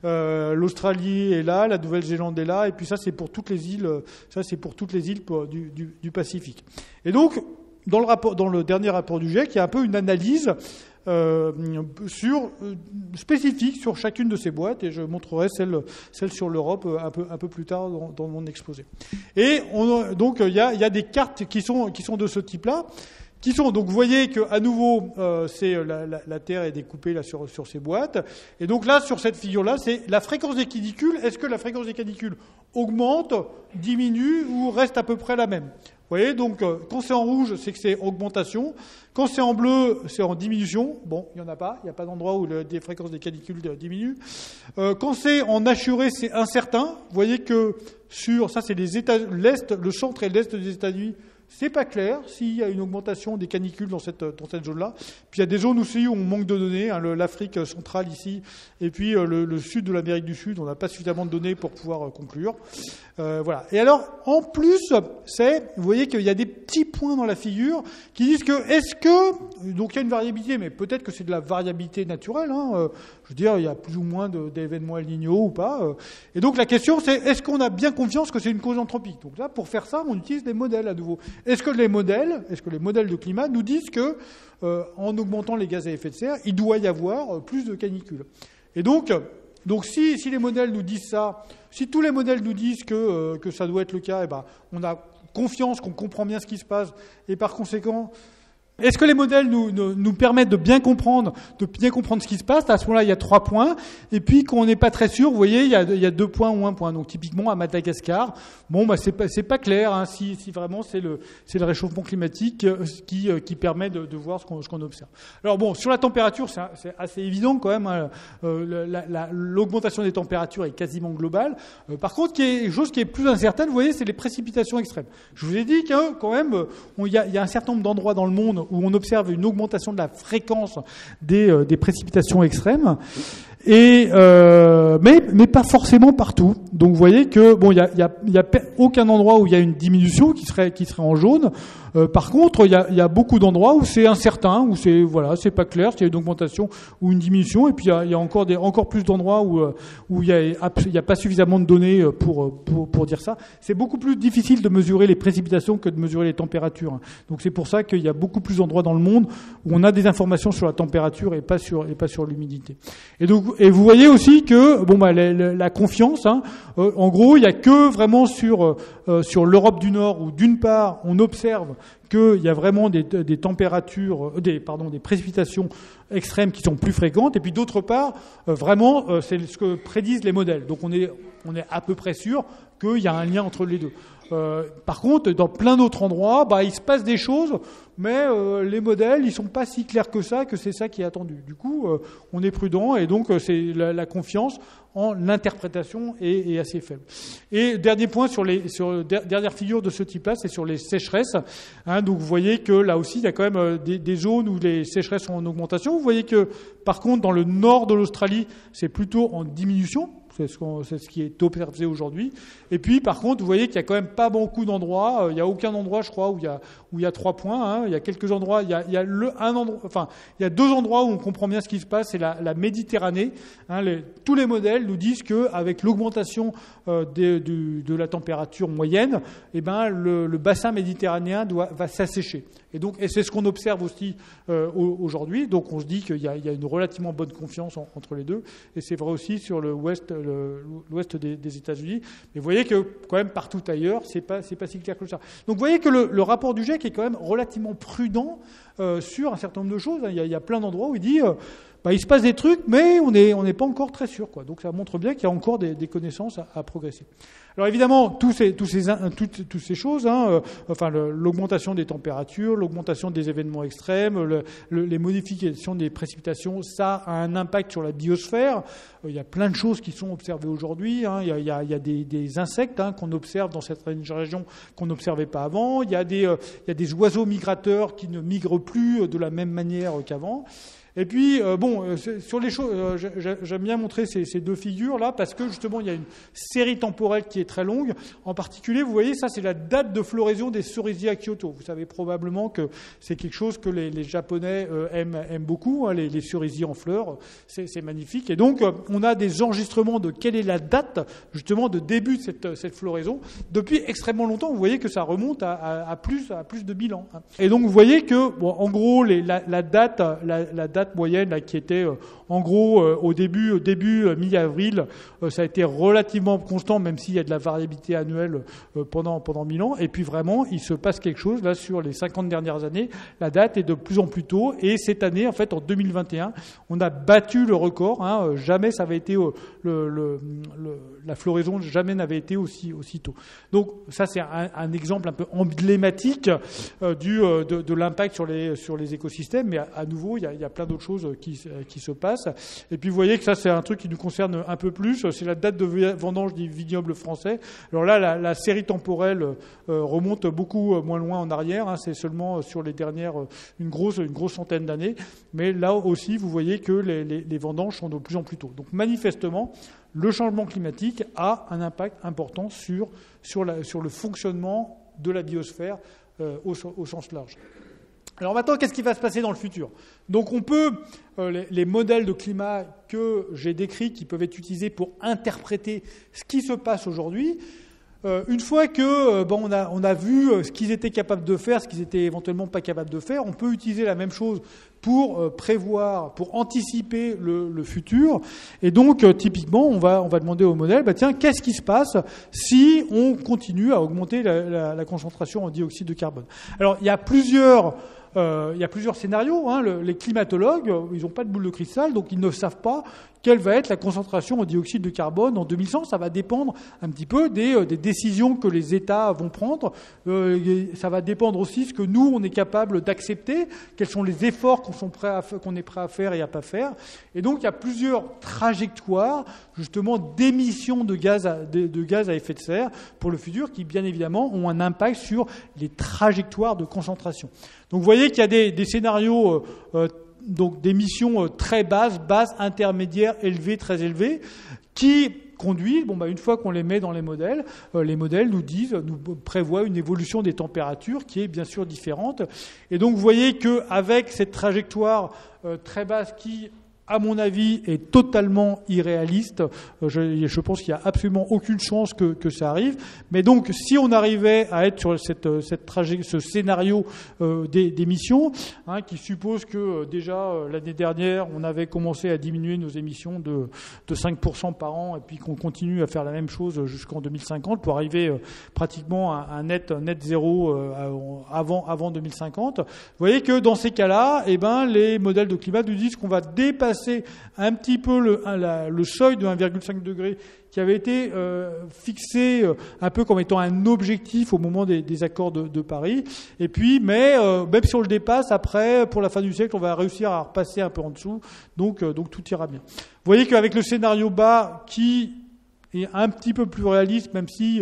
L'Australie est là, la Nouvelle-Zélande est là, et puis ça c'est pour toutes les îles. Ça c'est pour toutes les îles du Pacifique. Et donc dans le dernier rapport du GIEC, il y a un peu une analyse spécifique sur chacune de ces boîtes, et je montrerai celle sur l'Europe un peu plus tard dans mon exposé. Et donc il y a des cartes qui sont de ce type-là, donc vous voyez que à nouveau c'est la Terre est découpée là sur ces boîtes, et donc là sur cette figure-là c'est la fréquence des canicules. Est-ce que la fréquence des canicules augmente, diminue ou reste à peu près la même? Vous voyez, donc quand c'est en rouge, c'est que c'est augmentation. Quand c'est en bleu, c'est en diminution. Bon, il n'y en a pas. Il n'y a pas d'endroit où les fréquences des canicules diminuent. Quand c'est en assuré, c'est incertain. Vous voyez que ça c'est l'est, le centre et l'est des États-Unis. C'est pas clair s'il y a une augmentation des canicules dans cette zone-là. Puis il y a des zones aussi où on manque de données, l'Afrique centrale ici, et puis le sud de l'Amérique du Sud, on n'a pas suffisamment de données pour pouvoir conclure. Voilà. Et alors, en plus, vous voyez qu'il y a des petits points dans la figure qui disent que, donc il y a une variabilité, mais peut-être que c'est de la variabilité naturelle, je veux dire, il y a plus ou moins d'événements El Niño ou pas. Et donc la question c'est, est-ce qu'on a bien confiance que c'est une cause anthropique? Donc là, pour faire ça, on utilise des modèles à nouveau. Est-ce que les modèles de climat nous disent que, en augmentant les gaz à effet de serre, il doit y avoir plus de canicules? Et donc si les modèles nous disent ça, si tous les modèles nous disent que ça doit être le cas, on a confiance qu'on comprend bien ce qui se passe, et par conséquent, est-ce que les modèles nous permettent de bien comprendre ce qui se passe? À ce moment-là, il y a 3 points. Et puis, quand on n'est pas très sûr, vous voyez, il y a 2 points ou 1 point. Donc, typiquement, à Madagascar, c'est pas clair, si vraiment c'est le réchauffement climatique qui permet de voir ce qu'on observe. Alors bon, sur la température, c'est assez évident quand même. L'augmentation des températures est quasiment globale. Par contre, quelque chose qui est plus incertaine, vous voyez, c'est les précipitations extrêmes. Je vous ai dit que quand même, il y a un certain nombre d'endroits dans le monde où on observe une augmentation de la fréquence des précipitations extrêmes. Mais pas forcément partout. Donc vous voyez que bon, il y a aucun endroit où il y a une diminution qui serait en jaune. Par contre, il y a beaucoup d'endroits où c'est incertain, où c'est pas clair, s'il y a une augmentation ou une diminution. Et puis il y a encore plus d'endroits où il y a pas suffisamment de données pour dire ça. C'est beaucoup plus difficile de mesurer les précipitations que de mesurer les températures. Donc c'est pour ça qu'il y a beaucoup plus d'endroits dans le monde où on a des informations sur la température et pas sur l'humidité. Et vous voyez aussi que la confiance, en gros, il y a que vraiment sur l'Europe du Nord où d'une part on observe qu'il y a vraiment des températures, des précipitations extrêmes qui sont plus fréquentes, et puis d'autre part, vraiment, c'est ce que prédisent les modèles. Donc on est à peu près sûr qu'il y a un lien entre les deux. Par contre, dans plein d'autres endroits, il se passe des choses, mais les modèles, ils sont pas si clairs que c'est ça qui est attendu. Du coup, on est prudent, et donc c'est la confiance en l'interprétation est assez faible. Et dernier point dernière figure de ce type-là, c'est sur les sécheresses. Donc vous voyez que là aussi, il y a quand même des zones où les sécheresses sont en augmentation. Vous voyez que, par contre, dans le nord de l'Australie, c'est plutôt en diminution. C'est ce qui est observé aujourd'hui. Et puis, par contre, vous voyez qu'il y a quand même pas beaucoup d'endroits. Il n'y a aucun endroit, je crois, où il y a 3 points. Il y a quelques endroits. Il y a 2 endroits où on comprend bien ce qui se passe. C'est la Méditerranée. Tous les modèles nous disent que avec l'augmentation de la température moyenne, le bassin méditerranéen va s'assécher. Et c'est ce qu'on observe aussi aujourd'hui. Donc, on se dit qu'il y a une relativement bonne confiance entre les deux. Et c'est vrai aussi sur l'ouest des États-Unis. Mais vous voyez que quand même partout ailleurs, c'est pas si clair que ça. Donc, vous voyez que le rapport du GIEC est quand même relativement prudent sur un certain nombre de choses. Il y a plein d'endroits où il dit il se passe des trucs, mais on n'est pas encore très sûr, quoi. Donc ça montre bien qu'il y a encore des connaissances à progresser. Alors évidemment, toutes ces choses, l'augmentation des températures, l'augmentation des événements extrêmes, les modifications des précipitations, ça a un impact sur la biosphère. Il y a plein de choses qui sont observées aujourd'hui. Il y a des insectes qu'on observe dans certaines régions qu'on n'observait pas avant. Il y a des oiseaux migrateurs qui ne migrent plus de la même manière qu'avant. Et puis, sur les choses, j'aime bien montrer ces 2 figures-là parce que, justement, il y a une série temporelle qui est très longue. En particulier, vous voyez, ça, c'est la date de floraison des cerisiers à Kyoto. Vous savez probablement que c'est quelque chose que les Japonais aiment beaucoup, les cerisiers en fleurs. C'est magnifique. Et donc, on a des enregistrements de quelle est la date, justement, de début de cette floraison. Depuis extrêmement longtemps, vous voyez que ça remonte à plus de 1000 ans. Et donc, vous voyez que, en gros, la date moyenne là, qui était en gros au début mi-avril, ça a été relativement constant, même s'il y a de la variabilité annuelle pendant 1000 ans. Et puis vraiment, il se passe quelque chose là sur les 50 dernières années. La date est de plus en plus tôt. Et cette année, en fait, en 2021, on a battu le record. Jamais ça avait été la floraison jamais n'avait été aussi tôt. Donc ça, c'est un exemple un peu emblématique de l'impact sur les écosystèmes. Mais à nouveau, il y a plein d'autres choses qui se passent. Et puis vous voyez que ça, c'est un truc qui nous concerne un peu plus. C'est la date de vendange des vignobles français. Alors là, la série temporelle remonte beaucoup moins loin en arrière. C'est seulement sur les dernières une grosse centaine d'années. Mais là aussi, vous voyez que les vendanges sont de plus en plus tôt. Donc manifestement, le changement climatique a un impact important sur le fonctionnement de la biosphère au sens large. Alors maintenant, qu'est-ce qui va se passer dans le futur ? Donc on peut, les modèles de climat que j'ai décrits, qui peuvent être utilisés pour interpréter ce qui se passe aujourd'hui, une fois que on a vu ce qu'ils étaient capables de faire, ce qu'ils étaient éventuellement pas capables de faire, on peut utiliser la même chose pour prévoir, pour anticiper le futur. Et donc typiquement, on va demander au modèle, qu'est-ce qui se passe si on continue à augmenter la concentration en dioxyde de carbone ? Alors il y a plusieurs scénarios. Les climatologues, ils n'ont pas de boule de cristal, donc ils ne savent pas quelle va être la concentration en dioxyde de carbone en 2100. Ça va dépendre un petit peu des décisions que les États vont prendre. Ça va dépendre aussi de ce que nous, on est capable d'accepter, quels sont les efforts qu'on est prêt à faire et à pas faire. Et donc, il y a plusieurs trajectoires, justement, d'émissions de gaz à effet de serre pour le futur qui, bien évidemment, ont un impact sur les trajectoires de concentration. Donc, vous voyez qu'il y a des scénarios donc d'émissions très basses, intermédiaires, élevées, très élevées, qui conduisent, une fois qu'on les met dans les modèles nous prévoient une évolution des températures qui est bien sûr différente. Et donc vous voyez qu'avec cette trajectoire très basse qui, à mon avis, est totalement irréaliste. Je pense qu'il n'y a absolument aucune chance que ça arrive. Mais donc, si on arrivait à être sur ce scénario d'émissions, qui suppose que déjà l'année dernière, on avait commencé à diminuer nos émissions de 5% par an, et puis qu'on continue à faire la même chose jusqu'en 2050 pour arriver pratiquement à un net zéro avant 2050. Vous voyez que dans ces cas-là, les modèles de climat nous disent qu'on va dépasser un petit peu le seuil de 1,5 degré qui avait été fixé un peu comme étant un objectif au moment des accords de Paris. Et puis, même si on le dépasse, après, pour la fin du siècle, on va réussir à repasser un peu en dessous. Donc tout ira bien. Vous voyez qu'avec le scénario bas qui est un petit peu plus réaliste, même si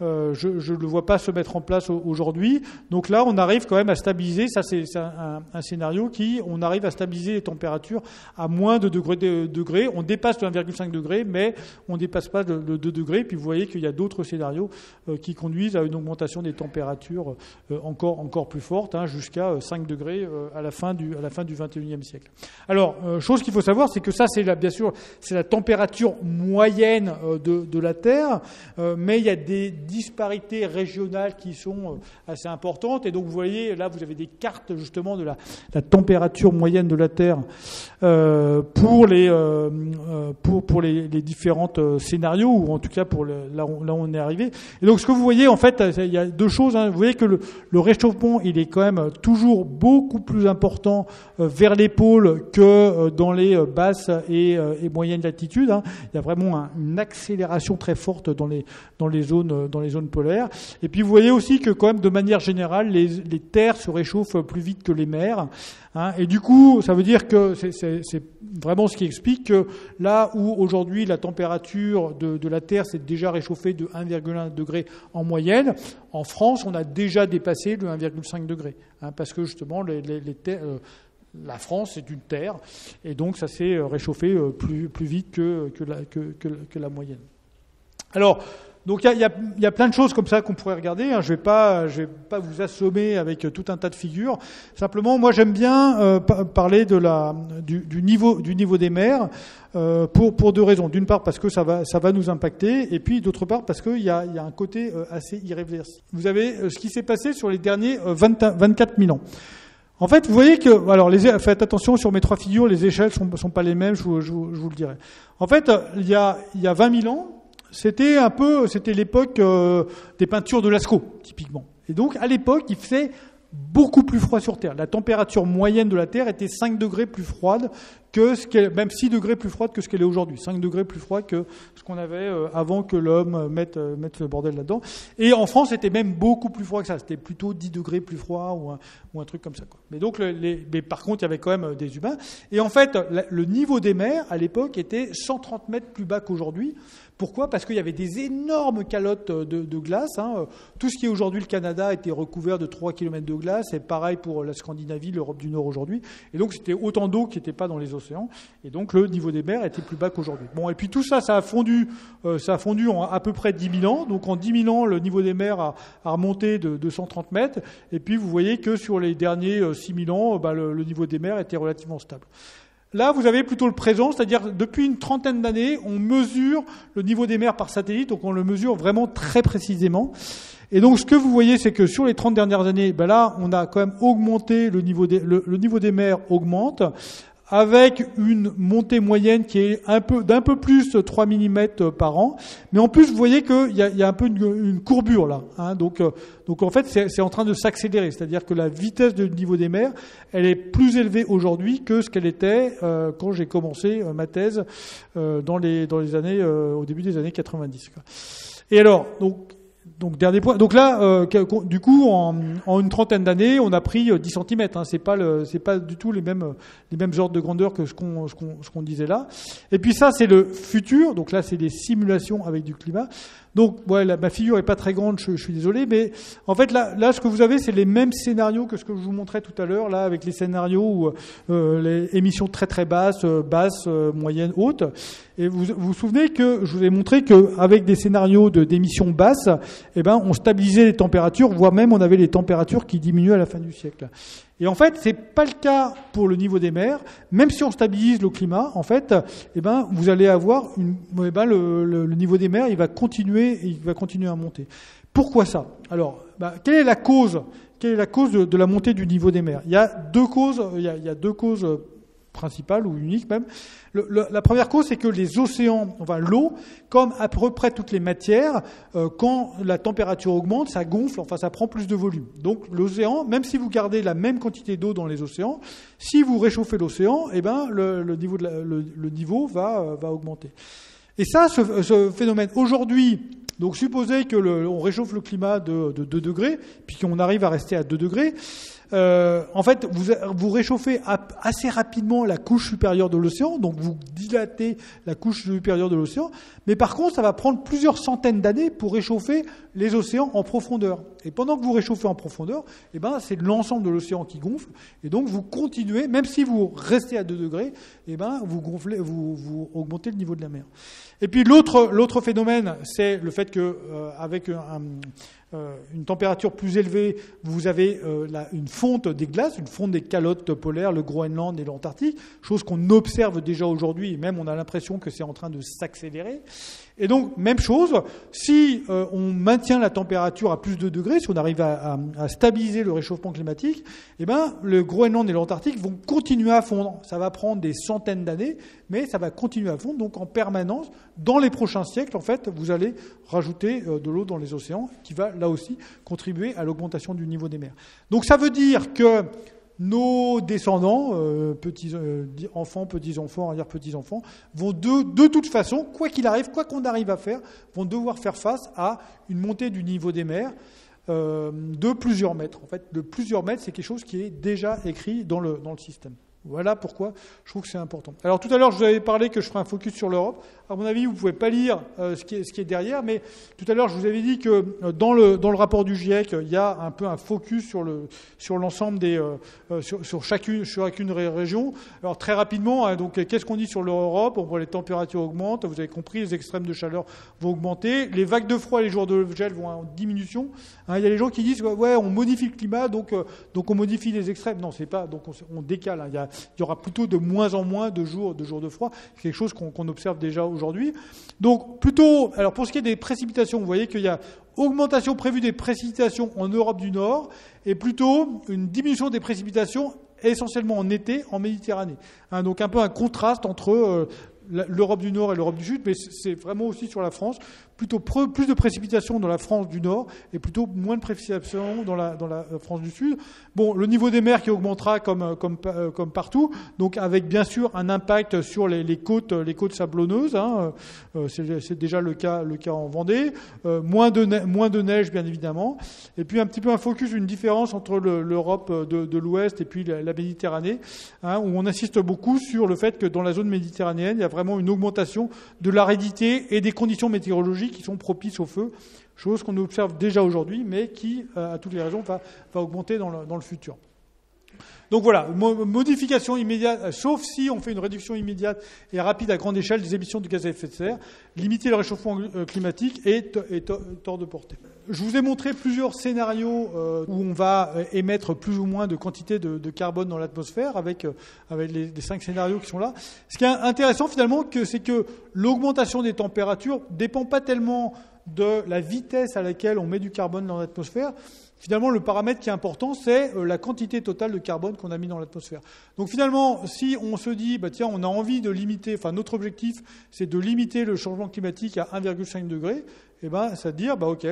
je ne le vois pas se mettre en place aujourd'hui. Donc là, on arrive quand même à stabiliser. Ça, c'est un scénario on arrive à stabiliser les températures à moins de 2 degrés. On dépasse le 1,5 degré, mais on ne dépasse pas le 2 degrés. Puis vous voyez qu'il y a d'autres scénarios qui conduisent à une augmentation des températures encore plus forte, jusqu'à 5 degrés à la fin du 21e siècle. Alors, chose qu'il faut savoir, c'est que ça, bien sûr, c'est la température moyenne de la Terre, mais il y a des disparités régionales qui sont assez importantes. Et donc, vous voyez, là, vous avez des cartes, justement, de la température moyenne de la Terre pour les différents scénarios, ou en tout cas là où on est arrivé. Et donc, ce que vous voyez, en fait, il y a deux choses. Vous voyez que le réchauffement, il est quand même toujours beaucoup plus important vers les pôles que dans les basses et moyennes latitudes. Il y a vraiment une accélération très forte dans les zones polaires. Et puis vous voyez aussi que quand même de manière générale, les terres se réchauffent plus vite que les mers. Et du coup, ça veut dire que c'est vraiment ce qui explique que là où aujourd'hui la température de la Terre s'est déjà réchauffée de 1,1 degré en moyenne, en France, on a déjà dépassé le 1,5 degré. Parce que justement, les terres... La France est une terre, et donc ça s'est réchauffé plus vite que la moyenne. Alors, donc il y a plein de choses comme ça qu'on pourrait regarder. Je vais pas vous assommer avec tout un tas de figures. Simplement, moi j'aime bien parler du niveau des mers pour deux raisons. D'une part parce que ça va nous impacter, et puis d'autre part parce qu'il y a un côté assez irréversible. Vous avez ce qui s'est passé sur les derniers 24 000 ans. En fait, vous voyez que, alors, faites attention sur mes trois figures, les échelles sont pas les mêmes, je vous le dirai. En fait, il y a 20 000 ans, c'était l'époque des peintures de Lascaux, typiquement. Et donc, à l'époque, il faisait beaucoup plus froid sur Terre. La température moyenne de la Terre était 5 degrés plus froide même 6 degrés plus froide que ce qu'elle est aujourd'hui. 5 degrés plus froid que ce qu'on avait avant que l'homme mette le bordel là-dedans. Et en France, c'était même beaucoup plus froid que ça. C'était plutôt 10 degrés plus froid ou un truc comme ça, quoi. Mais donc, mais par contre, il y avait quand même des humains. Et en fait, le niveau des mers, à l'époque, était 130 mètres plus bas qu'aujourd'hui. Pourquoi ? Parce qu'il y avait des énormes calottes de glace. Tout ce qui est aujourd'hui le Canada était recouvert de 3 km de glace. Et pareil pour la Scandinavie, l'Europe du Nord aujourd'hui. Et donc, c'était autant d'eau qui n'était pas dans les océans. Et donc, le niveau des mers était plus bas qu'aujourd'hui. Bon, et puis tout ça, ça a fondu en à peu près 10 000 ans. Donc, en 10 000 ans, le niveau des mers a remonté de 230 mètres. Et puis, vous voyez que sur les derniers 6 000 ans, le niveau des mers était relativement stable. Là, vous avez plutôt le présent, c'est-à-dire depuis une trentaine d'années, on mesure le niveau des mers par satellite, donc on le mesure vraiment très précisément. Et donc, ce que vous voyez, c'est que sur les 30 dernières années, là, on a quand même augmenté le niveau des mers augmente, avec une montée moyenne qui est d'un peu plus de 3 mm par an. Mais en plus, vous voyez qu'il y a un peu une courbure là. Donc en fait, c'est en train de s'accélérer. C'est-à-dire que la vitesse du niveau des mers, elle est plus élevée aujourd'hui que ce qu'elle était quand j'ai commencé ma thèse dans les années, au début des années 90. Quoi. Et alors, donc dernier point. Donc là, du coup, en une trentaine d'années, on a pris 10 cm. C'est pas du tout les mêmes ordres de grandeur que ce qu'on disait là. Et puis ça, c'est le futur. Donc là, c'est des simulations avec du climat. Donc, ma figure est pas très grande, je suis désolé, mais en fait, là, ce que vous avez, c'est les mêmes scénarios que ce que je vous montrais tout à l'heure, là, avec les scénarios où les émissions très très basses, moyennes, hautes. Et vous vous souvenez que je vous ai montré qu'avec des scénarios d'émissions basses, on stabilisait les températures, voire même on avait les températures qui diminuaient à la fin du siècle. Et en fait, c'est pas le cas pour le niveau des mers. Même si on stabilise le climat, en fait, vous allez avoir le niveau des mers, il va continuer à monter. Pourquoi ça? Alors, quelle est la cause de la montée du niveau des mers? Il y a deux causes. Il y a deux causes principale ou unique même. La première cause, c'est que les océans, l'eau, comme à peu près toutes les matières, quand la température augmente, ça gonfle, ça prend plus de volume. Donc l'océan, même si vous gardez la même quantité d'eau dans les océans, si vous réchauffez l'océan, le niveau va augmenter. Et ça, ce phénomène, aujourd'hui, donc supposez que on réchauffe le climat de 2 degrés, puis qu'on arrive à rester à 2 degrés, en fait, vous réchauffez assez rapidement la couche supérieure de l'océan, donc vous dilatez la couche supérieure de l'océan, mais par contre, ça va prendre plusieurs centaines d'années pour réchauffer les océans en profondeur. Et pendant que vous réchauffez en profondeur, c'est l'ensemble de l'océan qui gonfle, et donc vous continuez, même si vous restez à 2 degrés, vous augmentez le niveau de la mer. Et puis l'autre phénomène, c'est le fait que avec une température plus élevée, vous avez une fonte des glaces, une fonte des calottes polaires, le Groenland et l'Antarctique, chose qu'on observe déjà aujourd'hui, et même on a l'impression que c'est en train de s'accélérer. Et donc, même chose, si on maintient la température à plus de degrés, si on arrive à stabiliser le réchauffement climatique, le Groenland et l'Antarctique vont continuer à fondre. Ça va prendre des centaines d'années, mais ça va continuer à fondre. Donc, en permanence, dans les prochains siècles, en fait, vous allez rajouter de l'eau dans les océans, qui va, là aussi, contribuer à l'augmentation du niveau des mers. Donc, ça veut dire que nos descendants, enfants, petits-enfants, arrière-petits-enfants, vont de toute façon, quoi qu'il arrive, quoi qu'on arrive à faire, vont devoir faire face à une montée du niveau des mers de plusieurs mètres. En fait, de plusieurs mètres, c'est quelque chose qui est déjà écrit dans le système. Voilà pourquoi je trouve que c'est important. Alors tout à l'heure, je vous avais parlé que je ferais un focus sur l'Europe. À mon avis, vous ne pouvez pas lire ce qui est derrière, mais tout à l'heure, je vous avais dit que dans le rapport du GIEC, il y a un peu un focus sur l'ensemble sur chacune région. Alors très rapidement, donc qu'est-ce qu'on dit sur l'Europe? Les températures augmentent, vous avez compris, les extrêmes de chaleur vont augmenter, les vagues de froid et les jours de gel vont en diminution. Il y a les gens qui disent on modifie le climat, donc on modifie les extrêmes. Non, c'est pas. Donc on décale. Il y aura plutôt de moins en moins de jours de froid. C'est quelque chose qu'on observe déjà aujourd'hui. Donc plutôt, alors pour ce qui est des précipitations, vous voyez qu'il y a augmentation prévue des précipitations en Europe du Nord et plutôt une diminution des précipitations essentiellement en été en Méditerranée. Donc un peu un contraste entre l'Europe du Nord et l'Europe du Sud, mais c'est vraiment aussi sur la France. Plutôt plus de précipitations dans la France du Nord et plutôt moins de précipitations dans la France du Sud. Bon, le niveau des mers qui augmentera comme partout, donc avec bien sûr un impact sur les côtes sablonneuses. C'est déjà le cas en Vendée. Moins de neige bien évidemment. Et puis un petit peu un focus, une différence entre l'Europe de l'Ouest et puis la Méditerranée, où on insiste beaucoup sur le fait que dans la zone méditerranéenne, il y a vraiment une augmentation de l'aridité et des conditions météorologiques qui sont propices au feu, chose qu'on observe déjà aujourd'hui, mais qui, à toutes les raisons, va augmenter dans le futur. Donc voilà, modification immédiate, sauf si on fait une réduction immédiate et rapide à grande échelle des émissions de gaz à effet de serre, limiter le réchauffement climatique est hors de portée. Je vous ai montré plusieurs scénarios où on va émettre plus ou moins de quantité de carbone dans l'atmosphère avec les 5 scénarios qui sont là. Ce qui est intéressant finalement, c'est que l'augmentation des températures dépend pas tellement de la vitesse à laquelle on met du carbone dans l'atmosphère. Finalement, le paramètre qui est important, c'est la quantité totale de carbone qu'on a mis dans l'atmosphère. Donc finalement, si on se dit, on a envie de limiter, notre objectif, c'est de limiter le changement climatique à 1,5 degré, ça veut dire, ok,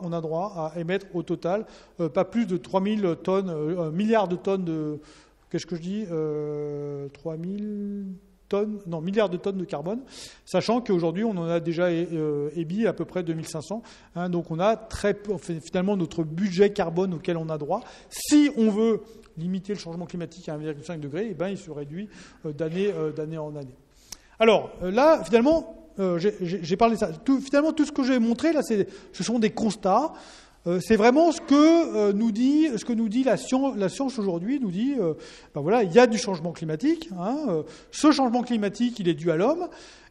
on a droit à émettre au total pas plus de 3000 tonnes, milliards de tonnes de, qu'est-ce que je dis, 3000 milliards de tonnes de carbone, sachant qu'aujourd'hui, on en a déjà émis à peu près 2500. Donc on a finalement notre budget carbone auquel on a droit. Si on veut limiter le changement climatique à 1,5 degré, il se réduit d'année en année. Alors là, finalement, j'ai parlé de ça. Finalement, tout ce que j'ai montré là, ce sont des constats. C'est vraiment ce que nous dit la science aujourd'hui. Nous dit, voilà, il y a du changement climatique. Ce changement climatique, il est dû à l'homme.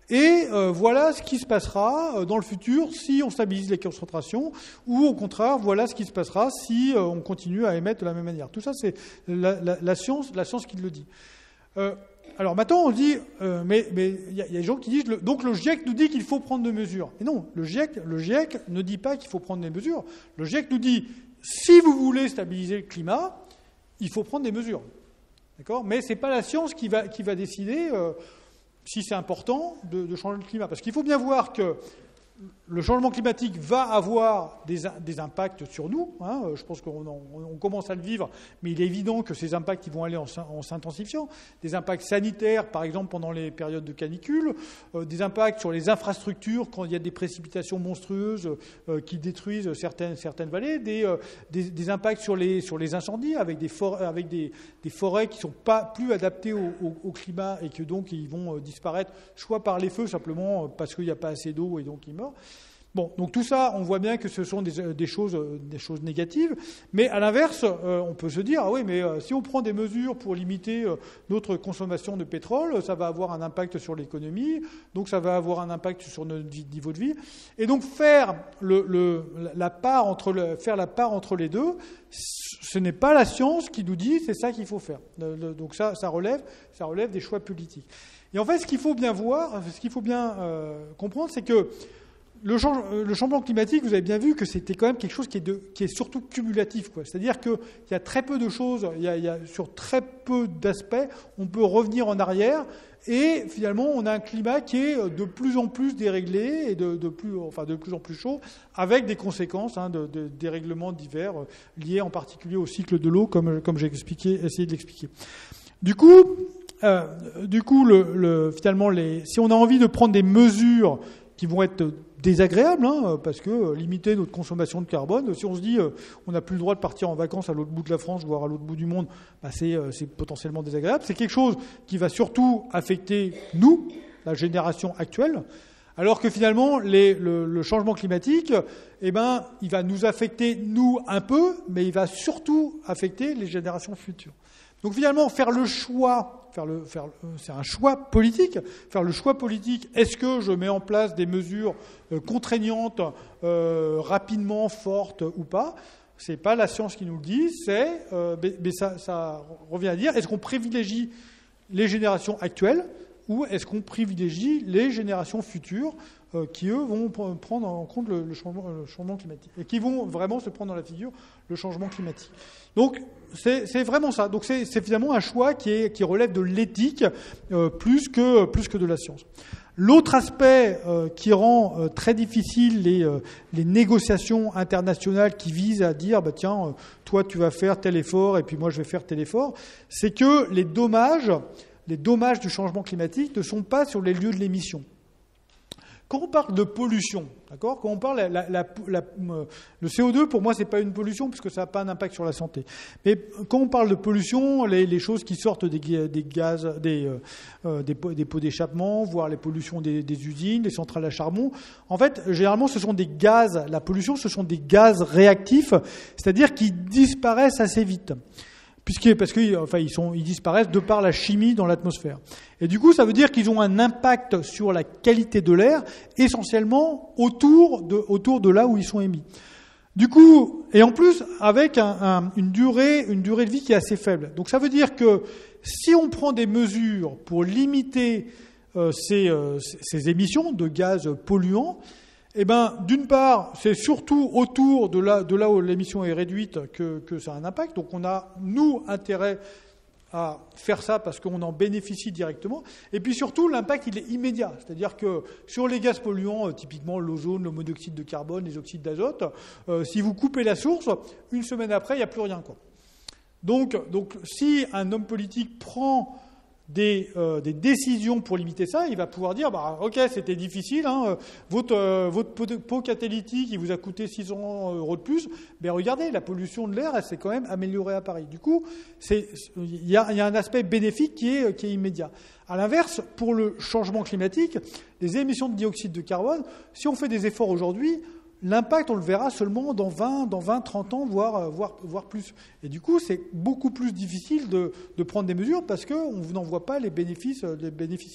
Et voilà ce qui se passera dans le futur si on stabilise les concentrations, ou au contraire, voilà ce qui se passera si on continue à émettre de la même manière. Tout ça, c'est la science qui le dit. Alors maintenant, on dit, mais il y a des gens qui disent, donc le GIEC nous dit qu'il faut prendre des mesures. Et non, le GIEC ne dit pas qu'il faut prendre des mesures. Le GIEC nous dit, si vous voulez stabiliser le climat, il faut prendre des mesures. D'accord ? Mais c'est pas la science qui va décider si c'est important de changer le climat. Parce qu'il faut bien voir que le changement climatique va avoir des impacts sur nous. Je pense qu'on commence à le vivre, mais il est évident que ces impacts ils vont aller en s'intensifiant. Des impacts sanitaires, par exemple, pendant les périodes de canicule, des impacts sur les infrastructures quand il y a des précipitations monstrueuses qui détruisent certaines vallées, des impacts sur les incendies, avec des forêts qui ne sont pas plus adaptées au climat et que donc ils vont disparaître, soit par les feux, simplement parce qu'il n'y a pas assez d'eau et donc ils meurent. Bon, donc tout ça, on voit bien que ce sont des choses négatives, mais à l'inverse, on peut se dire, ah oui, mais si on prend des mesures pour limiter notre consommation de pétrole, ça va avoir un impact sur l'économie, donc ça va avoir un impact sur notre niveau de vie, et donc faire la part entre les deux, ce n'est pas la science qui nous dit, c'est ça qu'il faut faire. Donc ça relève des choix politiques. Et en fait, ce qu'il faut bien comprendre, c'est que le changement climatique, vous avez bien vu que c'était quand même quelque chose qui est surtout cumulatif, quoi. C'est-à-dire qu'il y a très peu de choses, il y a sur très peu d'aspects, on peut revenir en arrière et finalement on a un climat qui est de plus en plus déréglé et de plus en plus chaud, avec des conséquences de dérèglements divers liés en particulier au cycle de l'eau, comme j'ai essayé de l'expliquer. Du coup, finalement, si on a envie de prendre des mesures qui vont être désagréable, parce que limiter notre consommation de carbone, si on se dit on n'a plus le droit de partir en vacances à l'autre bout de la France, voire à l'autre bout du monde, c'est potentiellement désagréable. C'est quelque chose qui va surtout affecter nous, la génération actuelle, alors que finalement le changement climatique, il va nous affecter nous un peu, mais il va surtout affecter les générations futures. Donc finalement, faire le choix, c'est un choix politique. Faire le choix politique, est-ce que je mets en place des mesures contraignantes, rapidement, fortes ou pas ? C'est pas la science qui nous le dit, mais ça revient à dire, est-ce qu'on privilégie les générations actuelles ou est-ce qu'on privilégie les générations futures qui, eux, vont prendre en compte le changement climatique et qui vont vraiment se prendre dans la figure le changement climatique. Donc, c'est vraiment ça. Donc, c'est finalement un choix qui relève de l'éthique plus que de la science. L'autre aspect qui rend très difficile les négociations internationales qui visent à dire tiens, toi tu vas faire tel effort et puis moi je vais faire tel effort, c'est que les dommages du changement climatique ne sont pas sur les lieux de l'émission. Quand on parle de pollution, d'accord ? Quand on parle le CO2, pour moi, c'est pas une pollution puisque ça n'a pas un impact sur la santé. Mais quand on parle de pollution, les choses qui sortent des gaz, des pots d'échappement, voire les pollutions des usines, des centrales à charbon, en fait, généralement, ce sont des gaz. La pollution, ce sont des gaz réactifs, c'est-à-dire qui disparaissent assez vite. Parce qu'ils disparaissent de par la chimie dans l'atmosphère. Et du coup, ça veut dire qu'ils ont un impact sur la qualité de l'air, essentiellement autour de là où ils sont émis. Du coup, et en plus, avec une durée de vie qui est assez faible. Donc ça veut dire que si on prend des mesures pour limiter ces émissions de gaz polluants, d'une part, c'est surtout autour de là où l'émission est réduite que ça a un impact. Donc on a, nous, intérêt à faire ça parce qu'on en bénéficie directement. Et puis surtout, l'impact, il est immédiat. C'est-à-dire que sur les gaz polluants, typiquement l'ozone, le monoxyde de carbone, les oxydes d'azote, si vous coupez la source, une semaine après, il n'y a plus rien, quoi. Donc si un homme politique prend des décisions pour limiter ça, il va pouvoir dire ok, c'était difficile, votre pot catalytique il vous a coûté 600 € de plus, mais regardez, la pollution de l'air elle s'est quand même améliorée à Paris. Du coup, il y a un aspect bénéfique qui est immédiat. À l'inverse, pour le changement climatique, les émissions de dioxyde de carbone, si on fait des efforts aujourd'hui, l'impact, on le verra seulement dans 20, 30 ans, voire plus. Et du coup, c'est beaucoup plus difficile de prendre des mesures parce qu'on n'en voit pas les bénéfices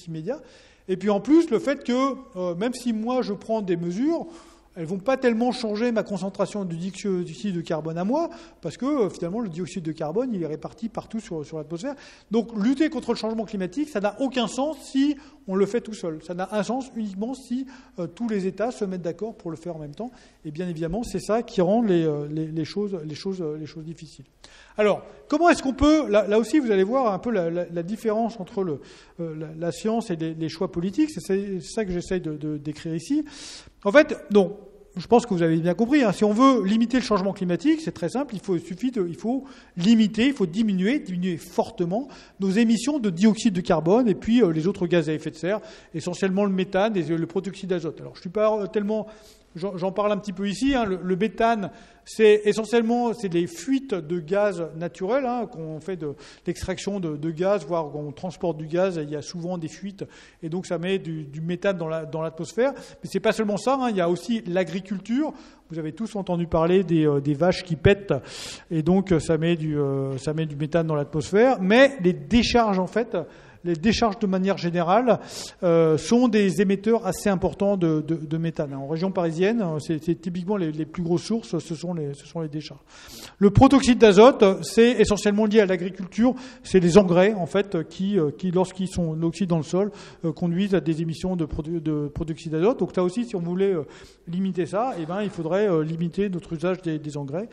immédiats. Et puis en plus, le fait que, même si moi je prends des mesures, elles ne vont pas tellement changer ma concentration de dioxyde de carbone à moi, parce que finalement le dioxyde de carbone il est réparti partout sur l'atmosphère. Donc lutter contre le changement climatique, ça n'a aucun sens si on le fait tout seul. Ça n'a un sens uniquement si tous les États se mettent d'accord pour le faire en même temps. Et bien évidemment, c'est ça qui rend les choses difficiles. Alors, comment est-ce qu'on peut... Là aussi, vous allez voir un peu la différence entre la science et les choix politiques. C'est ça que j'essaye de décrire ici. En fait, donc, je pense que vous avez bien compris. Si on veut limiter le changement climatique, c'est très simple. Il faut diminuer fortement nos émissions de dioxyde de carbone et puis les autres gaz à effet de serre, essentiellement le méthane et le protoxyde d'azote. Alors, je suis pas tellement... J'en parle un petit peu ici. Le méthane, c'est essentiellement des fuites de gaz naturels, qu'on fait de l'extraction de gaz, voire qu'on transporte du gaz. Il y a souvent des fuites, et donc ça met du méthane dans l'atmosphère. Mais c'est pas seulement ça. Il y a aussi l'agriculture. Vous avez tous entendu parler des vaches qui pètent, et donc ça met du méthane dans l'atmosphère. Mais les décharges, en fait. Les décharges, de manière générale, sont des émetteurs assez importants de méthane. En région parisienne, c'est typiquement les plus grosses sources, ce sont les décharges. Le protoxyde d'azote, c'est essentiellement lié à l'agriculture. C'est les engrais, en fait, qui lorsqu'ils sont oxydés dans le sol, conduisent à des émissions de protoxyde d'azote. Donc là aussi, si on voulait limiter ça, il faudrait limiter notre usage des engrais.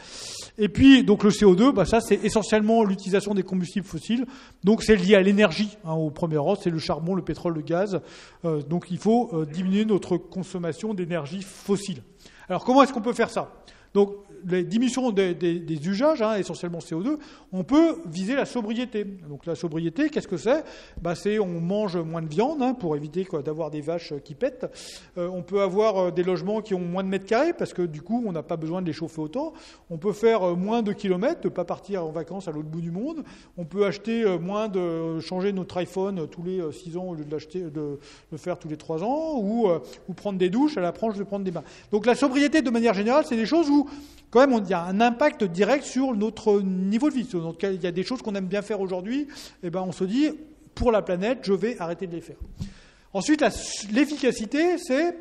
Et puis, donc le CO2, ça c'est essentiellement l'utilisation des combustibles fossiles. Donc c'est lié à l'énergie. Au premier rang, c'est le charbon, le pétrole, le gaz. Donc il faut diminuer notre consommation d'énergie fossile. Alors comment est-ce qu'on peut faire ça ? Donc les diminutions des usages, essentiellement CO2, on peut viser la sobriété. Donc la sobriété, qu'est-ce que c'est ? C'est on mange moins de viande pour éviter d'avoir des vaches qui pètent. On peut avoir des logements qui ont moins de mètres carrés parce que du coup on n'a pas besoin de les chauffer autant. On peut faire moins de kilomètres, ne pas partir en vacances à l'autre bout du monde. On peut acheter changer notre iPhone tous les 6 ans au lieu de le faire tous les 3 ans, ou prendre des douches à l'approche de prendre des bains. Donc la sobriété, de manière générale, c'est des choses où quand même, il y a un impact direct sur notre niveau de vie. Donc, il y a des choses qu'on aime bien faire aujourd'hui, on se dit, pour la planète, je vais arrêter de les faire. Ensuite, l'efficacité, c'est,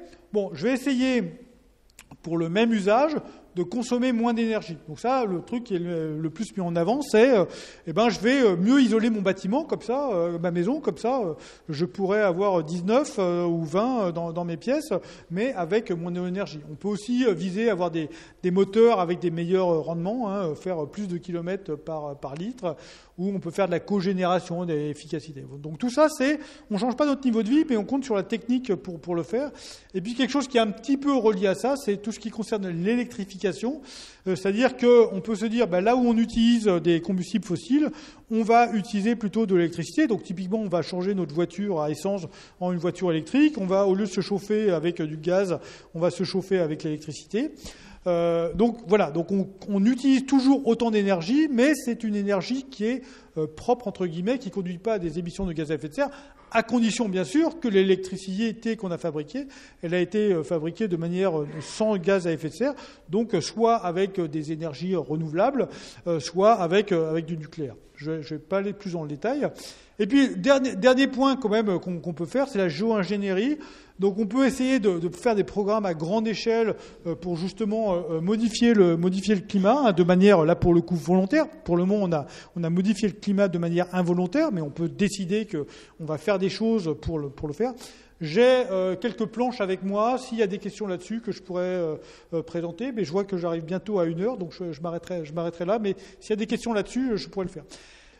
je vais essayer, pour le même usage, de consommer moins d'énergie. Donc ça, le truc qui est le plus mis en avant, c'est, je vais mieux isoler mon bâtiment, comme ça, ma maison, comme ça, je pourrais avoir 19 ou 20 dans mes pièces, mais avec moins d'énergie. On peut aussi viser à avoir des moteurs avec des meilleurs rendements, faire plus de kilomètres par litre, ou on peut faire de la cogénération d'efficacité. Donc tout ça, on change pas notre niveau de vie, mais on compte sur la technique pour le faire. Et puis quelque chose qui est un petit peu relié à ça, c'est tout ce qui concerne l'électrification. C'est-à-dire qu'on peut se dire, là où on utilise des combustibles fossiles, on va utiliser plutôt de l'électricité. Donc typiquement, on va changer notre voiture à essence en une voiture électrique. On va, au lieu de se chauffer avec du gaz, on va se chauffer avec l'électricité. Donc voilà, donc on utilise toujours autant d'énergie, mais c'est une énergie qui est propre, entre guillemets, qui ne conduit pas à des émissions de gaz à effet de serre, à condition bien sûr que l'électricité qu'on a fabriquée, elle a été fabriquée de manière sans gaz à effet de serre, donc soit avec des énergies renouvelables, soit avec du nucléaire. Je ne vais pas aller plus dans le détail. Et puis, dernier point quand même qu'on peut faire, c'est la géo-ingénierie. Donc on peut essayer de faire des programmes à grande échelle pour justement modifier le climat de manière, là pour le coup, volontaire. Pour le moment, on a modifié le climat de manière involontaire, mais on peut décider qu'on va faire des choses pour le faire. J'ai quelques planches avec moi. S'il y a des questions là-dessus que je pourrais présenter, mais je vois que j'arrive bientôt à 1 heure, donc je m'arrêterai là. Mais s'il y a des questions là-dessus, je pourrais le faire.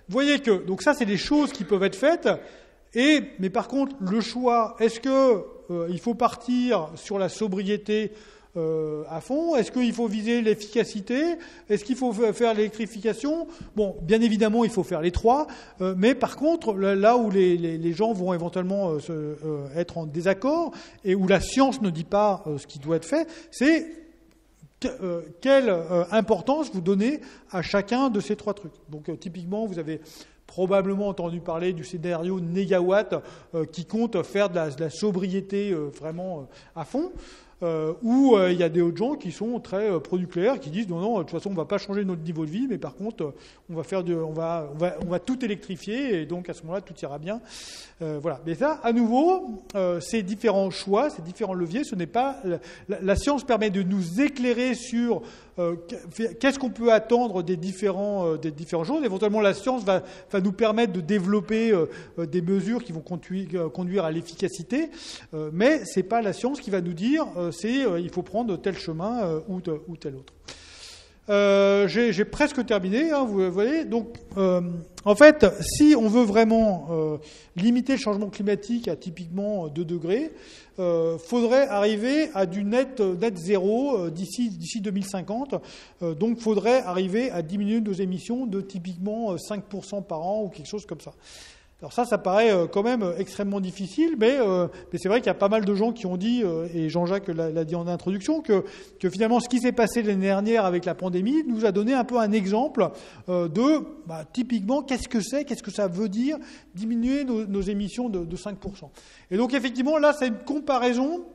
Vous voyez que, donc ça, c'est des choses qui peuvent être faites. Mais par contre, le choix, est-ce que il faut partir sur la sobriété à fond? Est-ce qu'il faut viser l'efficacité? Est-ce qu'il faut faire l'électrification? Bon, bien évidemment, il faut faire les trois, mais par contre, là où les gens vont éventuellement être en désaccord et où la science ne dit pas ce qui doit être fait, c'est quelle importance vous donnez à chacun de ces trois trucs. Donc typiquement, vous avez probablement entendu parler du scénario Négawatt qui compte faire de la sobriété vraiment à fond. Où il y a des autres gens qui sont très pro-nucléaires, qui disent non, de toute façon on va pas changer notre niveau de vie, mais par contre on va tout électrifier et donc à ce moment-là tout ira bien. Voilà. Mais ça, à nouveau, ces différents choix, ces différents leviers, ce n'est pas la science permet de nous éclairer sur qu'est-ce qu'on peut attendre des différents choses. Éventuellement, la science va nous permettre de développer des mesures qui vont conduire à l'efficacité, mais c'est pas la science qui va nous dire il faut prendre tel chemin ou tel autre. J'ai presque terminé, hein, vous voyez. Donc, en fait, si on veut vraiment limiter le changement climatique à typiquement 2 degrés, faudrait arriver à du net zéro d'ici 2050. Donc, faudrait arriver à diminuer nos émissions de typiquement 5% par an ou quelque chose comme ça. Alors ça paraît quand même extrêmement difficile, mais c'est vrai qu'il y a pas mal de gens qui ont dit, et Jean-Jacques l'a dit en introduction, que finalement ce qui s'est passé l'année dernière avec la pandémie nous a donné un peu un exemple de typiquement qu'est-ce que ça veut dire diminuer nos émissions de 5%. Et donc effectivement là c'est une comparaison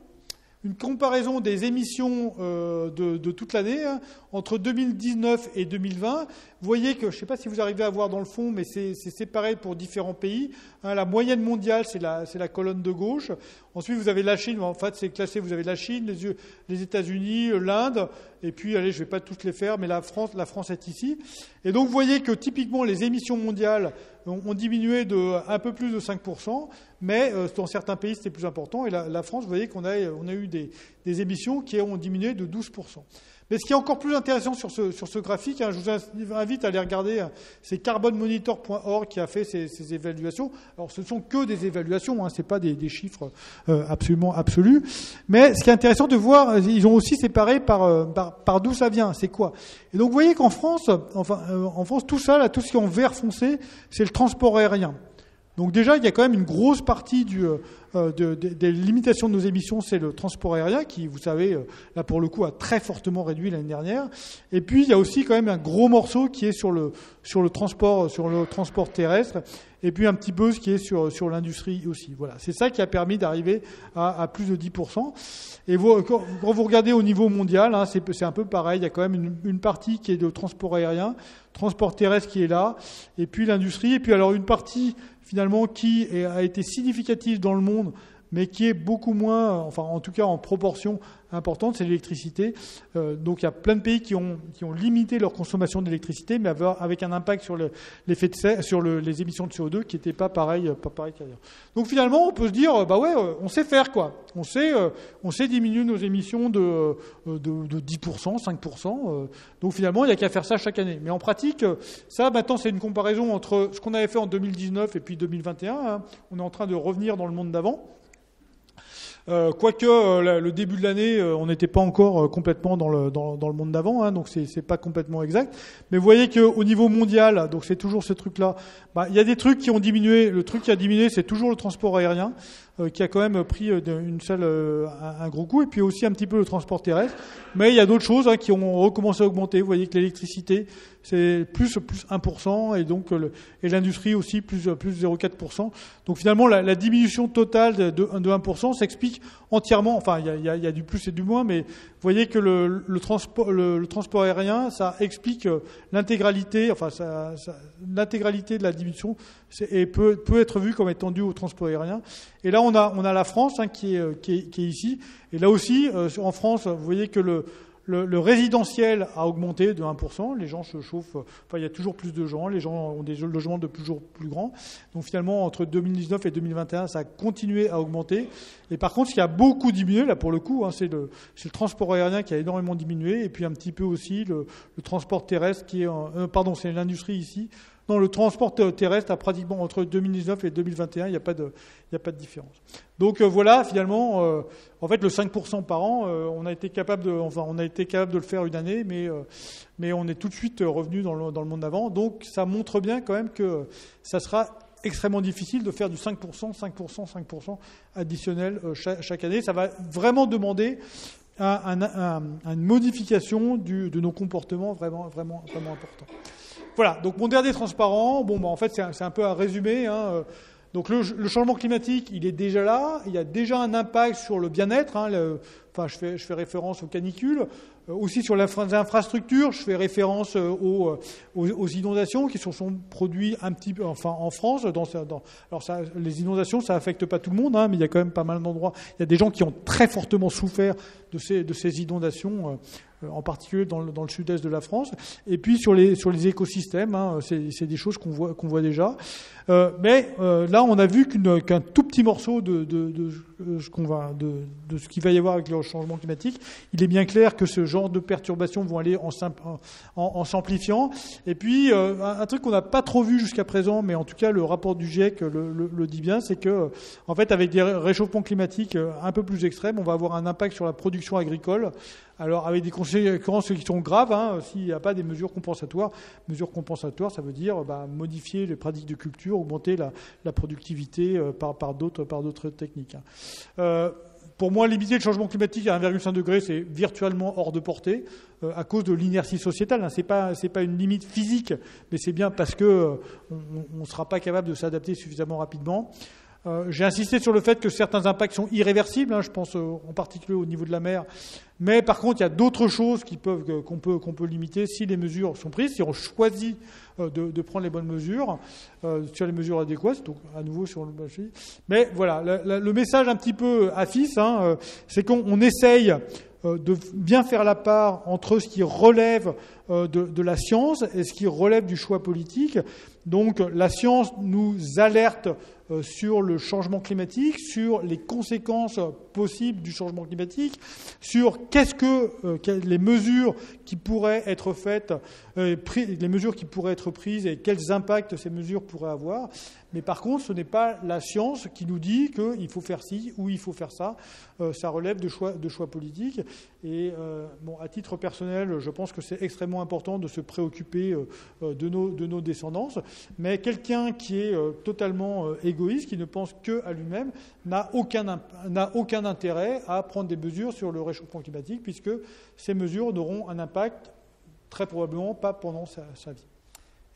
des émissions de toute l'année entre 2019 et 2020. Vous voyez que, je ne sais pas si vous arrivez à voir dans le fond, mais c'est séparé pour différents pays. La moyenne mondiale, c'est la colonne de gauche. Ensuite, vous avez la Chine. En fait, c'est classé. Vous avez la Chine, les États-Unis, l'Inde. Et puis, allez, je ne vais pas toutes les faire, mais la France est ici. Et donc, vous voyez que typiquement, les émissions mondiales ont diminué de un peu plus de 5%, mais dans certains pays, c'était plus important. Et la France, vous voyez qu'on a eu des émissions qui ont diminué de 12%. Mais ce qui est encore plus intéressant sur ce graphique, je vous invite à aller regarder, c'est carbonmonitor.org qui a fait ces évaluations. Alors ce ne sont que des évaluations, ce n'est pas des chiffres absolument absolus. Mais ce qui est intéressant de voir, ils ont aussi séparé par d'où ça vient, c'est quoi. Et donc vous voyez qu'en France, en France, tout ça, là, tout ce qui est en vert foncé, c'est le transport aérien. Donc déjà, il y a quand même une grosse partie des limitations de nos émissions, c'est le transport aérien qui, vous savez, là pour le coup, a très fortement réduit l'année dernière. Et puis, il y a aussi quand même un gros morceau qui est sur le transport terrestre, et puis un petit peu ce qui est sur l'industrie aussi. Voilà, c'est ça qui a permis d'arriver à plus de 10%. Et quand vous regardez au niveau mondial, c'est un peu pareil. Il y a quand même une partie qui est de transport aérien, transport terrestre qui est là, et puis l'industrie, et puis alors une partie finalement qui a été significative dans le monde, mais qui est beaucoup moins, enfin en tout cas en proportion importante, c'est l'électricité. Donc il y a plein de pays qui ont limité leur consommation d'électricité, mais avec un impact sur l'effet de serre, sur les émissions de CO2 qui n'étaient pas pareil qu'ailleurs. Donc finalement, on peut se dire, on sait faire quoi. On sait diminuer nos émissions de 10%, 5%. Donc finalement, il n'y a qu'à faire ça chaque année. Mais en pratique, ça maintenant, c'est une comparaison entre ce qu'on avait fait en 2019 et puis 2021. On est en train de revenir dans le monde d'avant. Quoique le début de l'année, on n'était pas encore complètement dans le monde d'avant, donc c'est pas complètement exact. Mais vous voyez qu'au niveau mondial, donc c'est toujours ce truc-là. Il y a des trucs qui ont diminué. Le truc qui a diminué, c'est toujours le transport aérien, qui a quand même pris un gros coup, et puis aussi un petit peu le transport terrestre. Mais il y a d'autres choses qui ont recommencé à augmenter. Vous voyez que l'électricité, c'est plus 1%, et donc et l'industrie aussi plus 0,4%. Donc finalement, la diminution totale de 1% s'explique entièrement. Enfin, il y a du plus et du moins, mais vous voyez que le transport aérien, ça explique l'intégralité, l'intégralité de la diminution, et peut être vu comme étant dû au transport aérien. Et là, on a la France qui est ici. Et là aussi, en France, vous voyez que le résidentiel a augmenté de 1%. Les gens se chauffent. Il y a toujours plus de gens. Les gens ont des logements de toujours plus grands. Donc finalement, entre 2019 et 2021, ça a continué à augmenter. Et par contre, ce qui a beaucoup diminué, là pour le coup, c'est le transport aérien qui a énormément diminué. Et puis un petit peu aussi le transport terrestre c'est l'industrie ici. Non, le transport terrestre a pratiquement entre 2019 et 2021, il n'y a pas de différence. Donc voilà, finalement, en fait, le 5% par an, on a été capable de le faire une année, mais on est tout de suite revenu dans le monde d'avant. Donc ça montre bien quand même que ça sera extrêmement difficile de faire du 5% additionnel chaque année. Ça va vraiment demander une modification de nos comportements vraiment important. Voilà, donc mon dernier transparent, en fait c'est un peu un résumé. Donc le changement climatique, il est déjà là, il y a déjà un impact sur le bien-être. Je fais référence aux canicules, aussi sur les infrastructures. Je fais référence aux inondations qui se sont produites un petit peu, en France. Les inondations, ça affecte pas tout le monde, mais il y a quand même pas mal d'endroits. Il y a des gens qui ont très fortement souffert de ces inondations, en particulier dans le sud-est de la France. Et puis sur les écosystèmes, c'est des choses qu'on voit déjà. Mais là, on a vu qu'un tout petit morceau de ce qu'il va y avoir avec le changement climatique. Il est bien clair que ce genre de perturbations vont aller en s'amplifiant. Et puis, un truc qu'on n'a pas trop vu jusqu'à présent, mais en tout cas le rapport du GIEC le dit bien, c'est que, en fait, avec des réchauffements climatiques un peu plus extrêmes, on va avoir un impact sur la production agricole. Alors, avec des conséquences qui sont graves, s'il n'y a pas des mesures compensatoires. Mesures compensatoires, ça veut dire modifier les pratiques de culture, augmenter la productivité par d'autres techniques. Pour moi, limiter le changement climatique à 1,5 degré, c'est virtuellement hors de portée à cause de l'inertie sociétale. C'est pas une limite physique, mais c'est bien parce que on ne sera pas capable de s'adapter suffisamment rapidement. J'ai insisté sur le fait que certains impacts sont irréversibles, je pense en particulier au niveau de la mer. Mais par contre, il y a d'autres choses qu'on peut limiter si les mesures sont prises, si on choisit de prendre les bonnes mesures, sur les mesures adéquates, donc à nouveau sur le marché. Mais voilà, le message un petit peu AFIS, c'est qu'on essaye de bien faire la part entre ce qui relève de la science et ce qui relève du choix politique. Donc la science nous alerte sur le changement climatique, sur les conséquences possibles du changement climatique, sur les mesures qui pourraient être faites, les mesures qui pourraient être prises et quels impacts ces mesures pourraient avoir. Mais par contre, ce n'est pas la science qui nous dit qu'il faut faire ci ou il faut faire ça. Ça relève de choix politiques. Et à titre personnel, je pense que c'est extrêmement important de se préoccuper de nos descendants. Mais quelqu'un qui est totalement égoïste, qui ne pense qu'à lui-même, n'a aucun intérêt à prendre des mesures sur le réchauffement climatique, puisque ces mesures n'auront un impact très probablement pas pendant sa vie.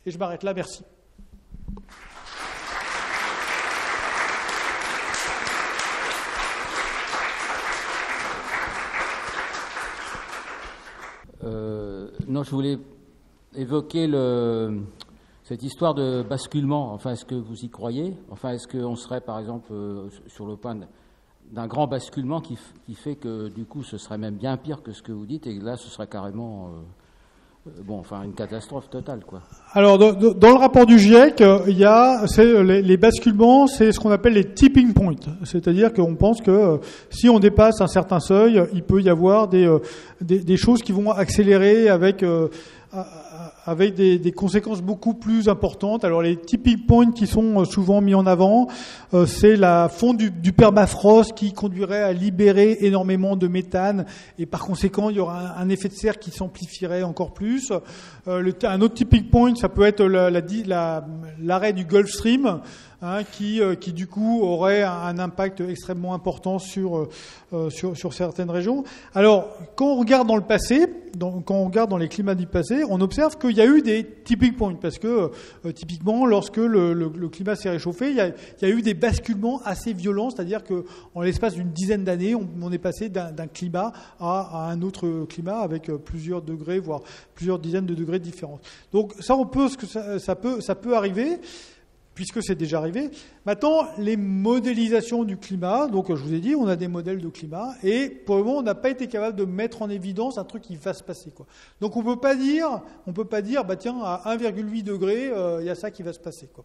Et je m'arrête là, merci. Non, je voulais évoquer cette histoire de basculement. Enfin, est-ce que vous y croyez ? Enfin, est-ce qu'on serait, par exemple, sur le point d'un grand basculement qui fait que, du coup, ce serait même bien pire que ce que vous dites, et là, ce serait carrément... une catastrophe totale, quoi. Alors, dans le rapport du GIEC, les basculements, c'est ce qu'on appelle les tipping points. C'est-à-dire qu'on pense que si on dépasse un certain seuil, il peut y avoir des choses qui vont accélérer avec des conséquences beaucoup plus importantes. Alors les tipping points qui sont souvent mis en avant, c'est la fonte du permafrost qui conduirait à libérer énormément de méthane et par conséquent il y aura un effet de serre qui s'amplifierait encore plus. Un autre tipping point, ça peut être l'arrêt du Gulf Stream, qui du coup aurait un impact extrêmement important sur certaines régions. Alors, quand on regarde dans le passé, quand on regarde dans les climats du passé, on observe qu'il y a eu des tipping points, parce que typiquement, lorsque le climat s'est réchauffé, il y a eu des basculements assez violents, c'est-à-dire que en l'espace d'une dizaine d'années, on est passé d'un climat à un autre climat avec plusieurs degrés, voire plusieurs dizaines de degrés de différence. Donc ça, ça peut arriver, puisque c'est déjà arrivé. Maintenant, les modélisations du climat, donc je vous ai dit, on a des modèles de climat, et pour le moment, on n'a pas été capable de mettre en évidence un truc qui va se passer, quoi. Donc on peut pas dire, tiens, à 1,8 degré, il y a ça qui va se passer, quoi.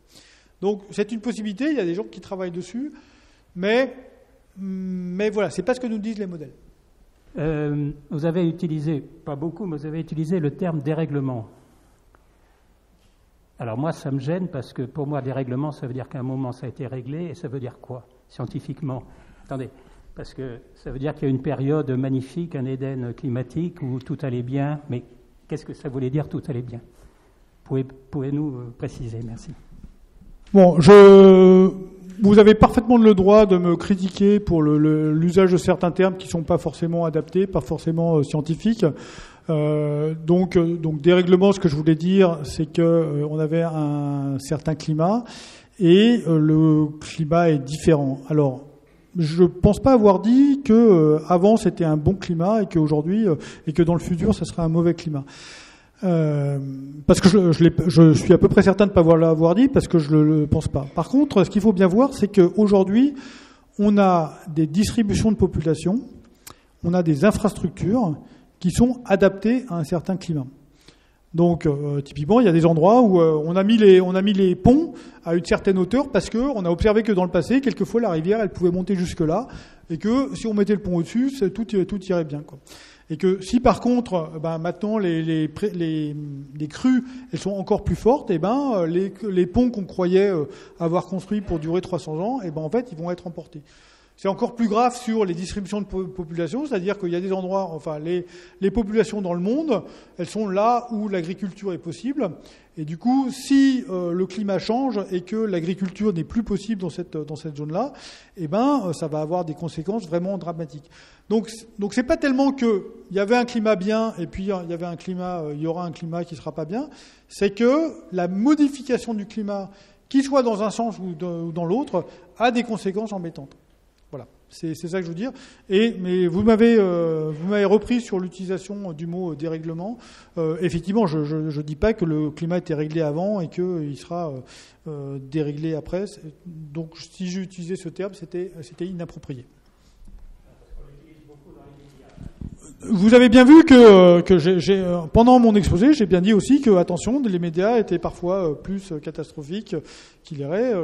Donc c'est une possibilité, il y a des gens qui travaillent dessus, mais voilà, c'est pas ce que nous disent les modèles. Vous avez utilisé, pas beaucoup, mais vous avez utilisé le terme dérèglement. Alors moi, ça me gêne parce que pour moi, dérèglement, ça veut dire qu'à un moment, ça a été réglé. Et ça veut dire quoi, scientifiquement? Attendez, parce que ça veut dire qu'il y a une période magnifique, un Éden climatique où tout allait bien. Mais qu'est-ce que ça voulait dire, tout allait bien? Pouvez-nous préciser? Merci. Bon, vous avez parfaitement le droit de me critiquer pour l'usage de certains termes qui sont pas forcément adaptés, pas forcément scientifiques. Donc dérèglement, ce que je voulais dire, c'est que on avait un certain climat et le climat est différent. Alors, je pense pas avoir dit que avant c'était un bon climat et qu'aujourd'hui et que dans le futur ça sera un mauvais climat. Parce que je suis à peu près certain de ne pas l'avoir dit, parce que je le pense pas. Par contre, ce qu'il faut bien voir, c'est qu'aujourd'hui, on a des distributions de population, on a des infrastructures qui sont adaptées à un certain climat. Donc, typiquement, il y a des endroits où on a mis les ponts à une certaine hauteur parce que on a observé que dans le passé, quelquefois, la rivière, elle pouvait monter jusque là, et que si on mettait le pont au-dessus, tout irait bien, quoi. Et que si par contre, maintenant les crues, elles sont encore plus fortes, les ponts qu'on croyait avoir construits pour durer 300 ans, en fait, ils vont être emportés. C'est encore plus grave sur les distributions de population, c'est-à-dire qu'il y a des endroits, les populations dans le monde, elles sont là où l'agriculture est possible. Et du coup, si le climat change et que l'agriculture n'est plus possible dans cette zone-là, ça va avoir des conséquences vraiment dramatiques. Donc c'est pas tellement que il y avait un climat bien et puis il y aura un climat qui sera pas bien, c'est que la modification du climat, qu'il soit dans un sens ou dans l'autre, a des conséquences embêtantes. Voilà, c'est ça que je veux dire. Mais vous m'avez repris sur l'utilisation du mot dérèglement. Effectivement, je dis pas que le climat était réglé avant et qu'il sera déréglé après. Donc, si j'ai utilisé ce terme, c'était inapproprié. Vous avez bien vu que pendant mon exposé, j'ai bien dit aussi que, attention, les médias étaient parfois plus catastrophiques qu'il irait.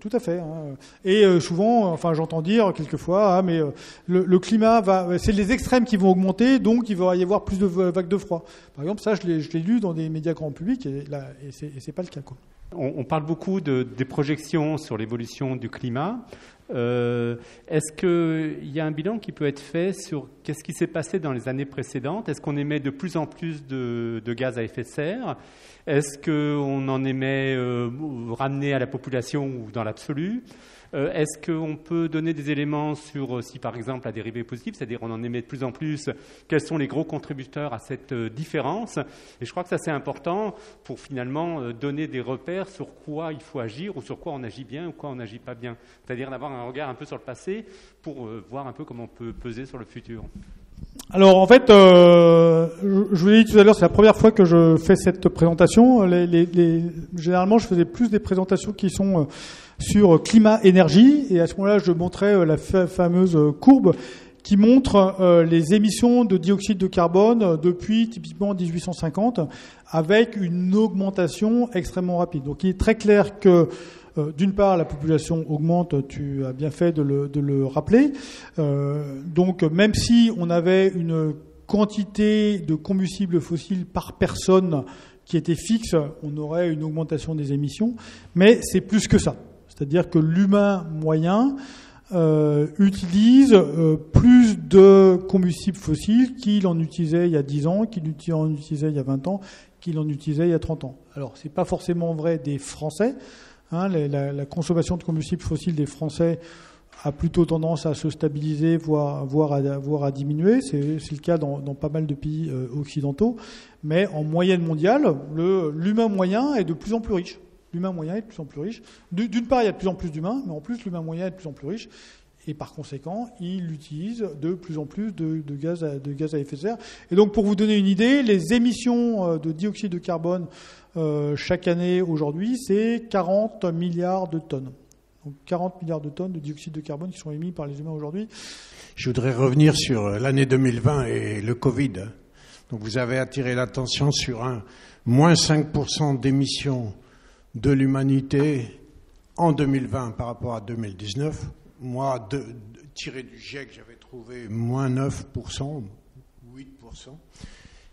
Tout à fait. Hein. Et souvent, j'entends dire quelquefois, mais le climat c'est les extrêmes qui vont augmenter, donc il va y avoir plus de vagues de froid. Par exemple, ça, je l'ai lu dans des médias grand public, et c'est pas le cas, quoi. On parle beaucoup des projections sur l'évolution du climat. Est-ce qu'il y a un bilan qui peut être fait sur qu'est-ce qui s'est passé dans les années précédentes? Est-ce qu'on émet de plus en plus de gaz à effet de serre? Est-ce qu'on en émet ramené à la population ou dans l'absolu? Est-ce qu'on peut donner des éléments sur si, par exemple, la dérivée est positive, c'est-à-dire on en émet de plus en plus, quels sont les gros contributeurs à cette différence? Et je crois que ça, c'est important pour finalement donner des repères sur quoi il faut agir ou sur quoi on agit bien ou quoi on n'agit pas bien. C'est-à-dire d'avoir un regard un peu sur le passé pour voir un peu comment on peut peser sur le futur. Alors en fait, je vous l'ai dit tout à l'heure, c'est la première fois que je fais cette présentation. Généralement, je faisais plus des présentations qui sont sur climat-énergie, et à ce moment-là, je montrais la fameuse courbe qui montre les émissions de dioxyde de carbone depuis typiquement 1850, avec une augmentation extrêmement rapide. Donc il est très clair que d'une part, la population augmente, tu as bien fait de le rappeler. Donc, même si on avait une quantité de combustibles fossiles par personne qui était fixe, on aurait une augmentation des émissions. Mais c'est plus que ça. C'est-à-dire que l'humain moyen utilise plus de combustibles fossiles qu'il en utilisait il y a 10 ans, qu'il en utilisait il y a 20 ans, qu'il en utilisait il y a 30 ans. Alors, c'est pas forcément vrai des Français. La consommation de combustibles fossiles des Français a plutôt tendance à se stabiliser, voire à diminuer. C'est le cas dans pas mal de pays occidentaux. Mais en moyenne mondiale, l'humain moyen est de plus en plus riche. L'humain moyen est de plus en plus riche. D'une part, il y a de plus en plus d'humains, mais en plus, l'humain moyen est de plus en plus riche. Et par conséquent, il utilise de plus en plus de gaz à effet de serre. Et donc, pour vous donner une idée, les émissions de dioxyde de carbone chaque année aujourd'hui, c'est 40 milliards de tonnes. Donc 40 milliards de tonnes de dioxyde de carbone qui sont émis par les humains aujourd'hui. Je voudrais revenir sur l'année 2020 et le Covid. Donc vous avez attiré l'attention sur moins 5% d'émissions de l'humanité en 2020 par rapport à 2019. Moi, tiré du GIEC, j'avais trouvé moins 9%, 8%.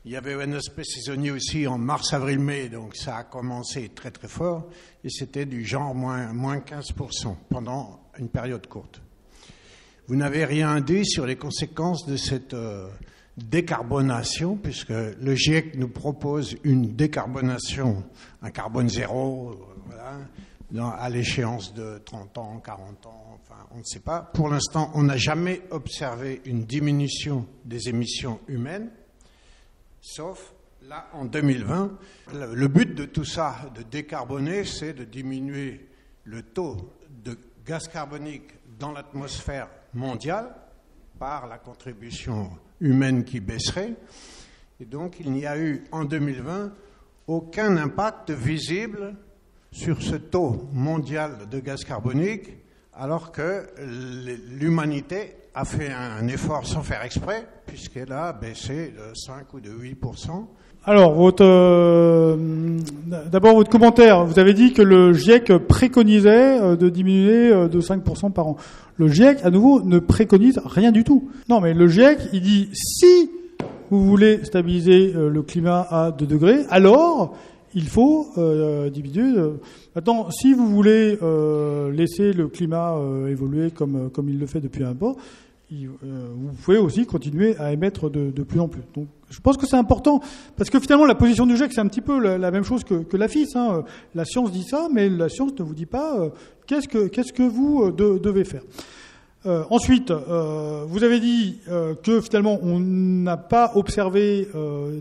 Il y avait un aspect saisonnier aussi en mars, avril, mai, donc ça a commencé très très fort, et c'était du genre moins 15% pendant une période courte. Vous n'avez rien dit sur les conséquences de cette décarbonation, puisque le GIEC nous propose une décarbonation, un carbone zéro, voilà, à l'échéance de 30 ans, 40 ans, enfin on ne sait pas. Pour l'instant, on n'a jamais observé une diminution des émissions humaines, sauf là en 2020. Le but de tout ça, de décarboner, c'est de diminuer le taux de gaz carbonique dans l'atmosphère mondiale par la contribution humaine qui baisserait. Et donc il n'y a eu en 2020 aucun impact visible sur ce taux mondial de gaz carbonique, alors que l'humanité a fait un effort sans faire exprès, puisqu'elle a baissé de 5 ou de 8%. Alors, d'abord votre commentaire. Vous avez dit que le GIEC préconisait de diminuer de 5% par an. Le GIEC, à nouveau, ne préconise rien du tout. Non, mais le GIEC, il dit, si vous voulez stabiliser le climat à 2 degrés, alors il faut diminuer. Maintenant, si vous voulez laisser le climat évoluer comme il le fait depuis un peu, vous pouvez aussi continuer à émettre de plus en plus. Donc, je pense que c'est important, parce que finalement, la position du GIEC, c'est un petit peu la même chose que la FIS. Hein. La science dit ça, mais la science ne vous dit pas qu'est-ce que vous devez faire. Ensuite, vous avez dit que finalement, on n'a pas observé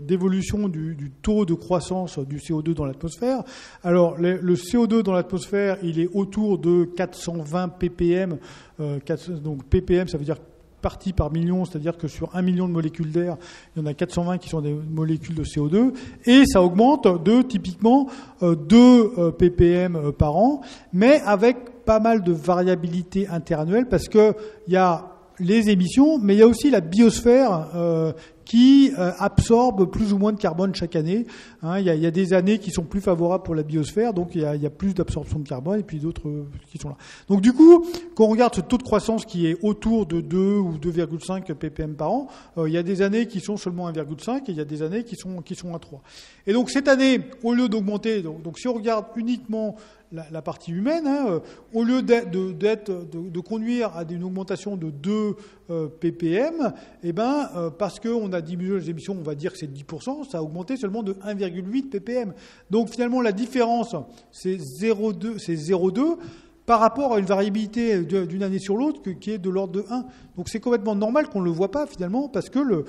d'évolution du taux de croissance du CO2 dans l'atmosphère. Alors, le CO2 dans l'atmosphère, il est autour de 420 ppm. Donc, ppm, ça veut dire partie par million, c'est-à-dire que sur 1 million de molécules d'air, il y en a 420 qui sont des molécules de CO2, et ça augmente de typiquement 2 ppm par an, mais avec pas mal de variabilité interannuelle, parce que il y a les émissions, mais il y a aussi la biosphère qui absorbe plus ou moins de carbone chaque année. Hein, il y a des années qui sont plus favorables pour la biosphère, donc il y a plus d'absorption de carbone, et puis d'autres qui sont là. Donc du coup, quand on regarde ce taux de croissance qui est autour de 2 ou 2,5 ppm par an, il y a des années qui sont seulement 1,5 et il y a des années qui sont à 3. Et donc cette année, au lieu d'augmenter, donc si on regarde uniquement la partie humaine, hein, au lieu de conduire à une augmentation de 2 ppm, parce qu'on a diminué les émissions, on va dire que c'est 10%, ça a augmenté seulement de 1,8 ppm. Donc finalement, la différence, c'est 0,2 par rapport à une variabilité d'une année sur l'autre qui est de l'ordre de 1. Donc c'est complètement normal qu'on ne le voit pas finalement, parce que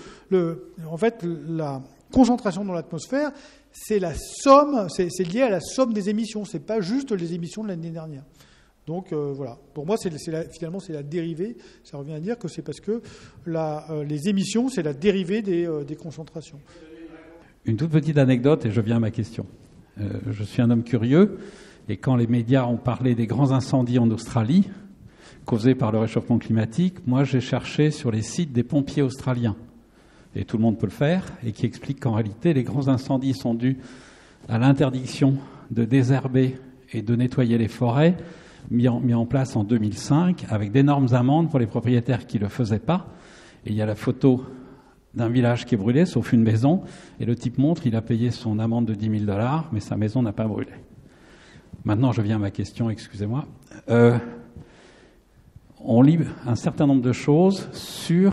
en fait, la concentration dans l'atmosphère, c'est la somme, c'est lié à la somme des émissions, c'est pas juste les émissions de l'année dernière. Donc voilà. Pour moi, finalement, c'est la dérivée. Ça revient à dire que c'est parce que les émissions, c'est la dérivée des concentrations. Une toute petite anecdote, et je viens à ma question. Je suis un homme curieux, et quand les médias ont parlé des grands incendies en Australie, causés par le réchauffement climatique, moi j'ai cherché sur les sites des pompiers australiens. Et tout le monde peut le faire, et qui explique qu'en réalité, les grands incendies sont dus à l'interdiction de désherber et de nettoyer les forêts, mis en place en 2005, avec d'énormes amendes pour les propriétaires qui ne le faisaient pas. Et il y a la photo d'un village qui est brûlé, sauf une maison, et le type montre, il a payé son amende de $10 000, mais sa maison n'a pas brûlé. Maintenant, je viens à ma question, excusez-moi. On lit un certain nombre de choses sur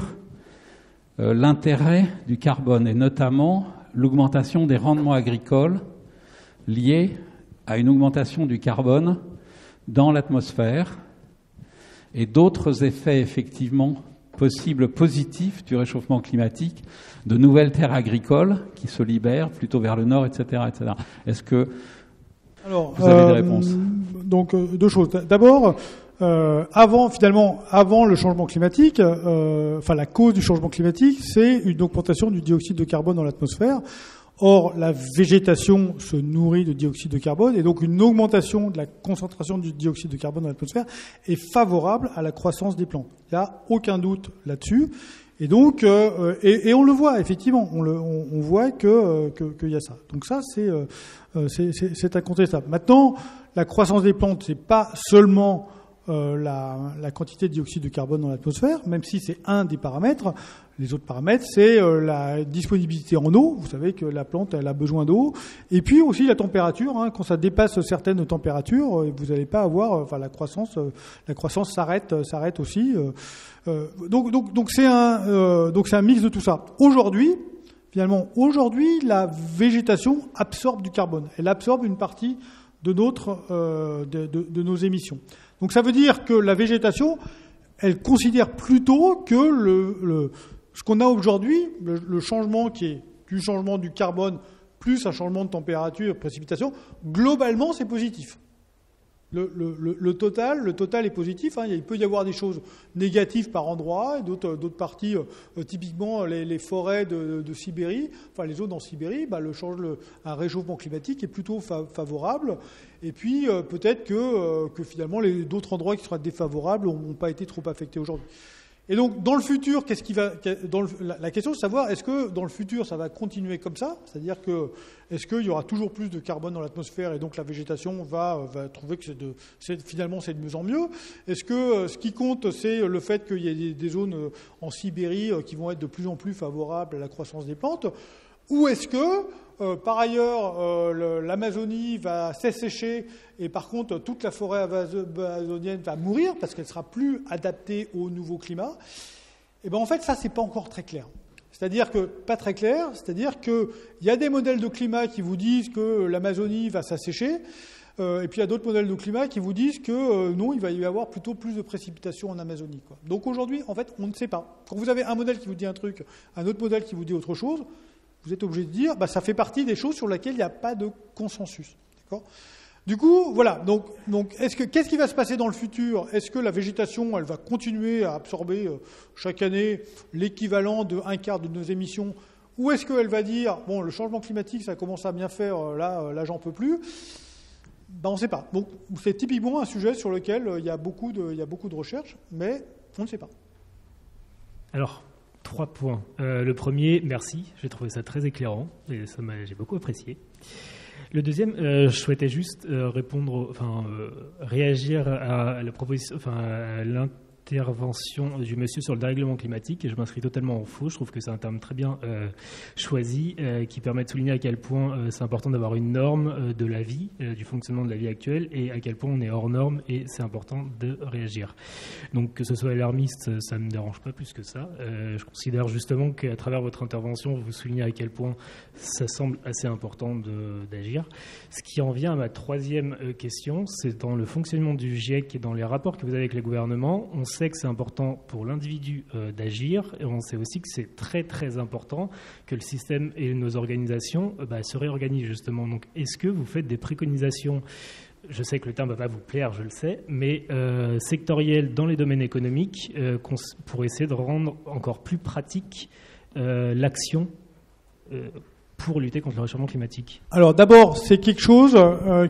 l'intérêt du carbone, et notamment l'augmentation des rendements agricoles liés à une augmentation du carbone dans l'atmosphère et d'autres effets effectivement possibles positifs du réchauffement climatique, de nouvelles terres agricoles qui se libèrent plutôt vers le nord, etc. etc. Est-ce que vous avez des réponses ? Donc deux choses. D'abord, avant le changement climatique, la cause du changement climatique, c'est une augmentation du dioxyde de carbone dans l'atmosphère. Or, la végétation se nourrit de dioxyde de carbone, et donc une augmentation de la concentration du dioxyde de carbone dans l'atmosphère est favorable à la croissance des plantes. Il n'y a aucun doute là-dessus. Et donc, et on le voit effectivement, on voit que y a ça. Donc ça, c'est incontestable. Maintenant, la croissance des plantes, c'est pas seulement la quantité de dioxyde de carbone dans l'atmosphère, même si c'est un des paramètres. Les autres paramètres, c'est la disponibilité en eau. Vous savez que la plante, elle a besoin d'eau. Et puis aussi la température. Quand ça dépasse certaines températures, vous n'allez pas avoir... la croissance s'arrête aussi. Donc c'est un mix de tout ça. Aujourd'hui, la végétation absorbe du carbone. Elle absorbe une partie de nos émissions. Donc ça veut dire que la végétation, elle considère plutôt que ce qu'on a aujourd'hui, le changement qui est du changement du carbone plus un changement de température, précipitation, globalement c'est positif. Le total est positif. Il peut y avoir des choses négatives par endroit, et d'autres parties, typiquement les forêts de Sibérie, les zones en Sibérie, un réchauffement climatique est plutôt favorable. Et puis peut-être que finalement d'autres endroits qui seraient défavorables n'ont pas été trop affectés aujourd'hui. Et donc, dans le futur, la question est de savoir, est-ce que dans le futur, ça va continuer comme ça ? C'est-à-dire est-ce qu'il y aura toujours plus de carbone dans l'atmosphère et donc la végétation va trouver que finalement c'est de mieux en mieux ? Est-ce que ce qui compte, c'est le fait qu'il y ait des zones en Sibérie qui vont être de plus en plus favorables à la croissance des plantes ? Ou est-ce que, par ailleurs, l'Amazonie va s'assécher et par contre, toute la forêt amazonienne va mourir parce qu'elle ne sera plus adaptée au nouveau climat ? Et bien, en fait, ça, c'est pas encore très clair. Pas très clair, c'est-à-dire qu'il y a des modèles de climat qui vous disent que l'Amazonie va s'assécher, et puis il y a d'autres modèles de climat qui vous disent que non, il va y avoir plutôt plus de précipitations en Amazonie. Donc aujourd'hui, en fait, on ne sait pas. Quand vous avez un modèle qui vous dit un truc, un autre modèle qui vous dit autre chose, vous êtes obligé de dire, ça fait partie des choses sur lesquelles il n'y a pas de consensus. D'accord ? Du coup, voilà. Donc, qu'est-ce qui va se passer dans le futur ? Est-ce que la végétation, elle va continuer à absorber chaque année l'équivalent de 1/4 de nos émissions ? Ou est-ce qu'elle va dire, le changement climatique, ça commence à bien faire, là, j'en peux plus ? On ne sait pas. Donc, c'est typiquement un sujet sur lequel il y a beaucoup de recherches, mais on ne sait pas. Alors, 3 points. Le premier, merci. J'ai trouvé ça très éclairant et j'ai beaucoup apprécié. Le deuxième, je souhaitais juste réagir à la proposition, à l'intervention du monsieur sur le dérèglement climatique, et je m'inscris totalement en faux. Je trouve que c'est un terme très bien choisi qui permet de souligner à quel point c'est important d'avoir une norme de la vie, du fonctionnement de la vie actuelle, et à quel point on est hors norme et c'est important de réagir. Donc que ce soit alarmiste, ça ne me dérange pas plus que ça. Je considère justement qu'à travers votre intervention, vous soulignez à quel point ça semble assez important d'agir. Ce qui en vient à ma troisième question, c'est dans le fonctionnement du GIEC et dans les rapports que vous avez avec les gouvernements. On sait que c'est important pour l'individu d'agir, et on sait aussi que c'est très très important que le système et nos organisations se réorganisent justement. Donc est-ce que vous faites des préconisations, je sais que le terme ne va pas vous plaire, je le sais, mais sectorielles dans les domaines économiques pour essayer de rendre encore plus pratique l'action pour lutter contre le réchauffement climatique? Alors d'abord, c'est quelque chose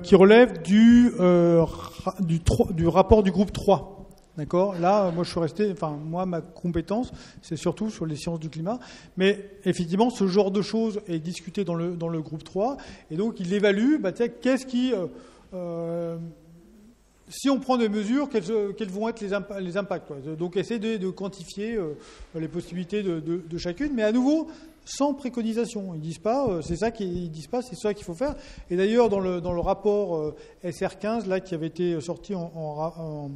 qui relève du rapport du groupe 3. D'accord ? Là, moi, je suis resté. Ma compétence, c'est surtout sur les sciences du climat. Mais effectivement, ce genre de choses est discuté dans le groupe 3. Et donc, il évalue, qu'est-ce qui. Si on prend des mesures, quels vont être les impacts, quoi. Donc, essayer de quantifier les possibilités de chacune. Mais à nouveau, sans préconisation. Ils disent pas, c'est ça qu'il faut faire. Et d'ailleurs, dans le rapport SR15, là, qui avait été sorti en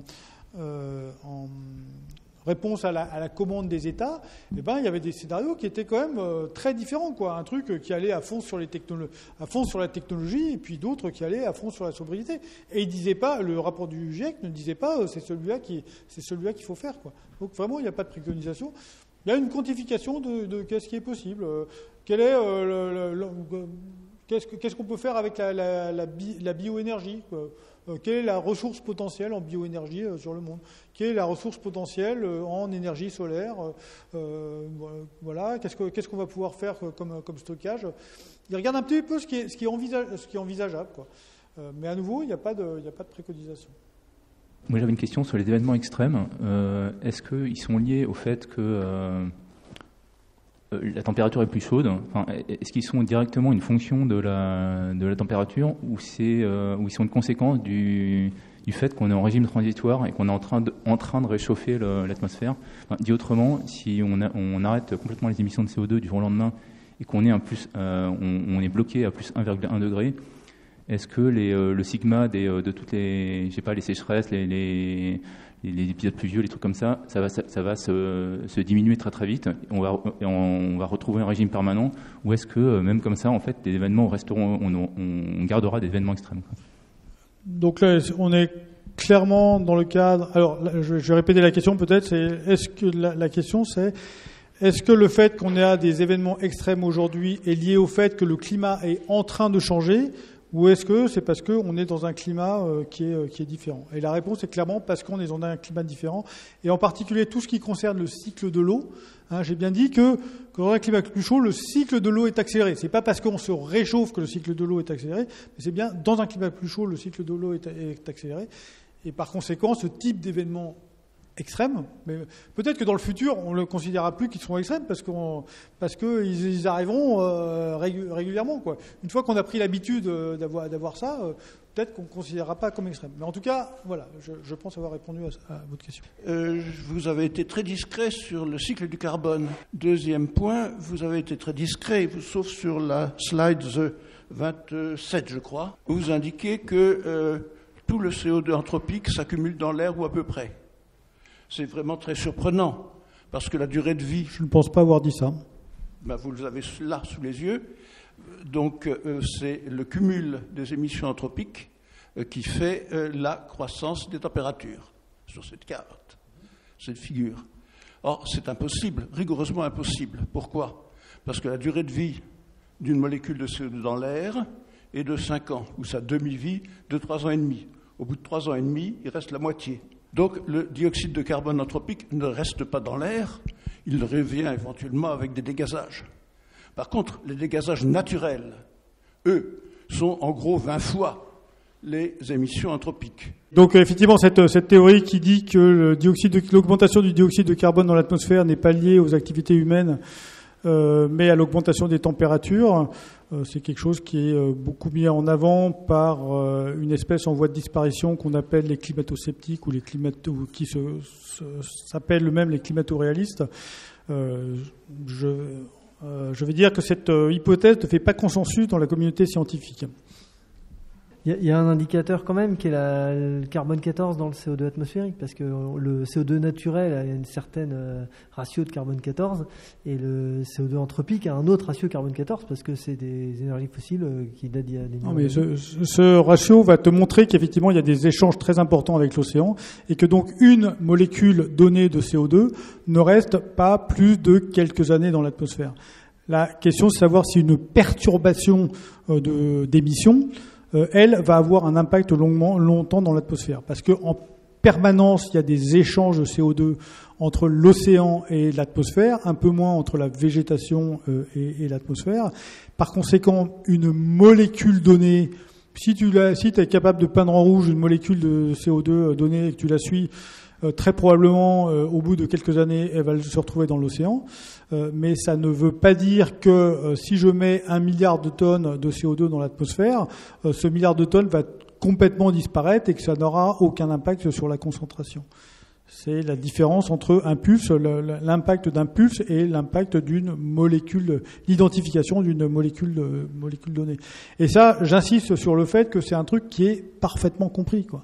réponse à la commande des États, il y avait des scénarios qui étaient quand même très différents, quoi. Un truc qui allait à fond sur la technologie, et puis d'autres qui allaient à fond sur la sobriété. Et il disait pas, le rapport du GIEC ne disait pas, c'est celui-là qu'il faut faire, quoi. Donc vraiment, il n'y a pas de préconisation. Il y a une quantification de qu'est-ce qui est possible. Qu'est-ce qu'on peut faire avec la bioénergie, quoi. Quelle est la ressource potentielle en bioénergie sur le monde ? Quelle est la ressource potentielle en énergie solaire ? Voilà. Qu'est-ce qu'on va pouvoir faire comme stockage ? Il regarde un petit peu ce qui est envisageable, quoi. Mais à nouveau, il n'y a pas de préconisation. Moi, j'avais une question sur les événements extrêmes. Est-ce qu'ils sont liés au fait que la température est plus chaude ? Est-ce qu'ils sont directement une fonction de la température, ou ils sont une conséquence du du fait qu'on est en régime transitoire et qu'on est en train de réchauffer l'atmosphère. Enfin, dit autrement, si on arrête complètement les émissions de CO2 du jour au lendemain et qu'on est on est bloqué à plus 1,1 degré, est-ce que le sigma de toutes les sécheresses, les épisodes pluvieux, les trucs comme ça va se diminuer très très vite, on va retrouver un régime permanent, ou est-ce que même comme ça, en fait, les événements resteront, on gardera des événements extrêmes, quoi. Donc là, on est clairement dans le cadre. Alors, là, je vais répéter la question peut-être. La question c'est est-ce que le fait qu'on ait des événements extrêmes aujourd'hui est lié au fait que le climat est en train de changer, ou est-ce que c'est parce qu'on est dans un climat qui est différent? Et la réponse est clairement parce qu'on est dans un climat différent, et en particulier tout ce qui concerne le cycle de l'eau. J'ai bien dit que dans un climat plus chaud, le cycle de l'eau est accéléré. C'est pas parce qu'on se réchauffe que le cycle de l'eau est accéléré, mais c'est bien dans un climat plus chaud, le cycle de l'eau est accéléré. Et par conséquent, ce type d'événement extrêmes, mais peut-être que dans le futur, on ne le considérera plus qu'ils seront extrêmes parce qu'ils arriveront régulièrement, quoi. Une fois qu'on a pris l'habitude d'avoir ça, peut-être qu'on ne considérera pas comme extrême. Mais en tout cas, voilà, je pense avoir répondu à votre question. Vous avez été très discret sur le cycle du carbone. Deuxième point, vous avez été très discret, sauf sur la slide 27, je crois, où vous indiquez que tout le CO2 anthropique s'accumule dans l'air ou à peu près. C'est vraiment très surprenant, parce que la durée de vie... Je ne pense pas avoir dit ça. Vous l'avez là, sous les yeux. Donc, c'est le cumul des émissions anthropiques qui fait la croissance des températures sur cette carte, cette figure. Or, c'est impossible, rigoureusement impossible. Pourquoi? Parce que la durée de vie d'une molécule de CO2 dans l'air est de 5 ans, ou sa demi-vie de 3 ans et demi. Au bout de 3 ans et demi, il reste la moitié. Donc le dioxyde de carbone anthropique ne reste pas dans l'air, il revient éventuellement avec des dégazages. Par contre, les dégazages naturels, eux, sont en gros 20 fois les émissions anthropiques. Donc effectivement, cette théorie qui dit que l'augmentation du dioxyde de carbone dans l'atmosphère n'est pas liée aux activités humaines, mais à l'augmentation des températures, c'est quelque chose qui est beaucoup mis en avant par une espèce en voie de disparition qu'on appelle les climato-sceptiques ou qui s'appellent eux-mêmes les climato-réalistes. Je veux dire que cette hypothèse ne fait pas consensus dans la communauté scientifique. Il y a un indicateur quand même qui est le carbone 14 dans le CO2 atmosphérique, parce que le CO2 naturel a une certaine ratio de carbone 14 et le CO2 anthropique a un autre ratio de carbone 14 parce que c'est des énergies fossiles qui datent d'il y a des millions d'années. Ce ratio va te montrer qu'effectivement il y a des échanges très importants avec l'océan et que donc une molécule donnée de CO2 ne reste pas plus de quelques années dans l'atmosphère. La question c'est de savoir si une perturbation d'émissions elle va avoir un impact longtemps dans l'atmosphère. Parce qu'en permanence, il y a des échanges de CO2 entre l'océan et l'atmosphère, un peu moins entre la végétation et l'atmosphère. Par conséquent, une molécule donnée, si tu es capable de peindre en rouge une molécule de CO2 donnée et que tu la suis, très probablement, au bout de quelques années, elle va se retrouver dans l'océan. Mais ça ne veut pas dire que si je mets 1 milliard de tonnes de CO2 dans l'atmosphère, ce milliard de tonnes va complètement disparaître et que ça n'aura aucun impact sur la concentration. C'est la différence entre l'impact d'un pulse et l'impact d'une molécule, l'identification d'une molécule donnée. Et ça, j'insiste sur le fait que c'est un truc qui est parfaitement compris, quoi.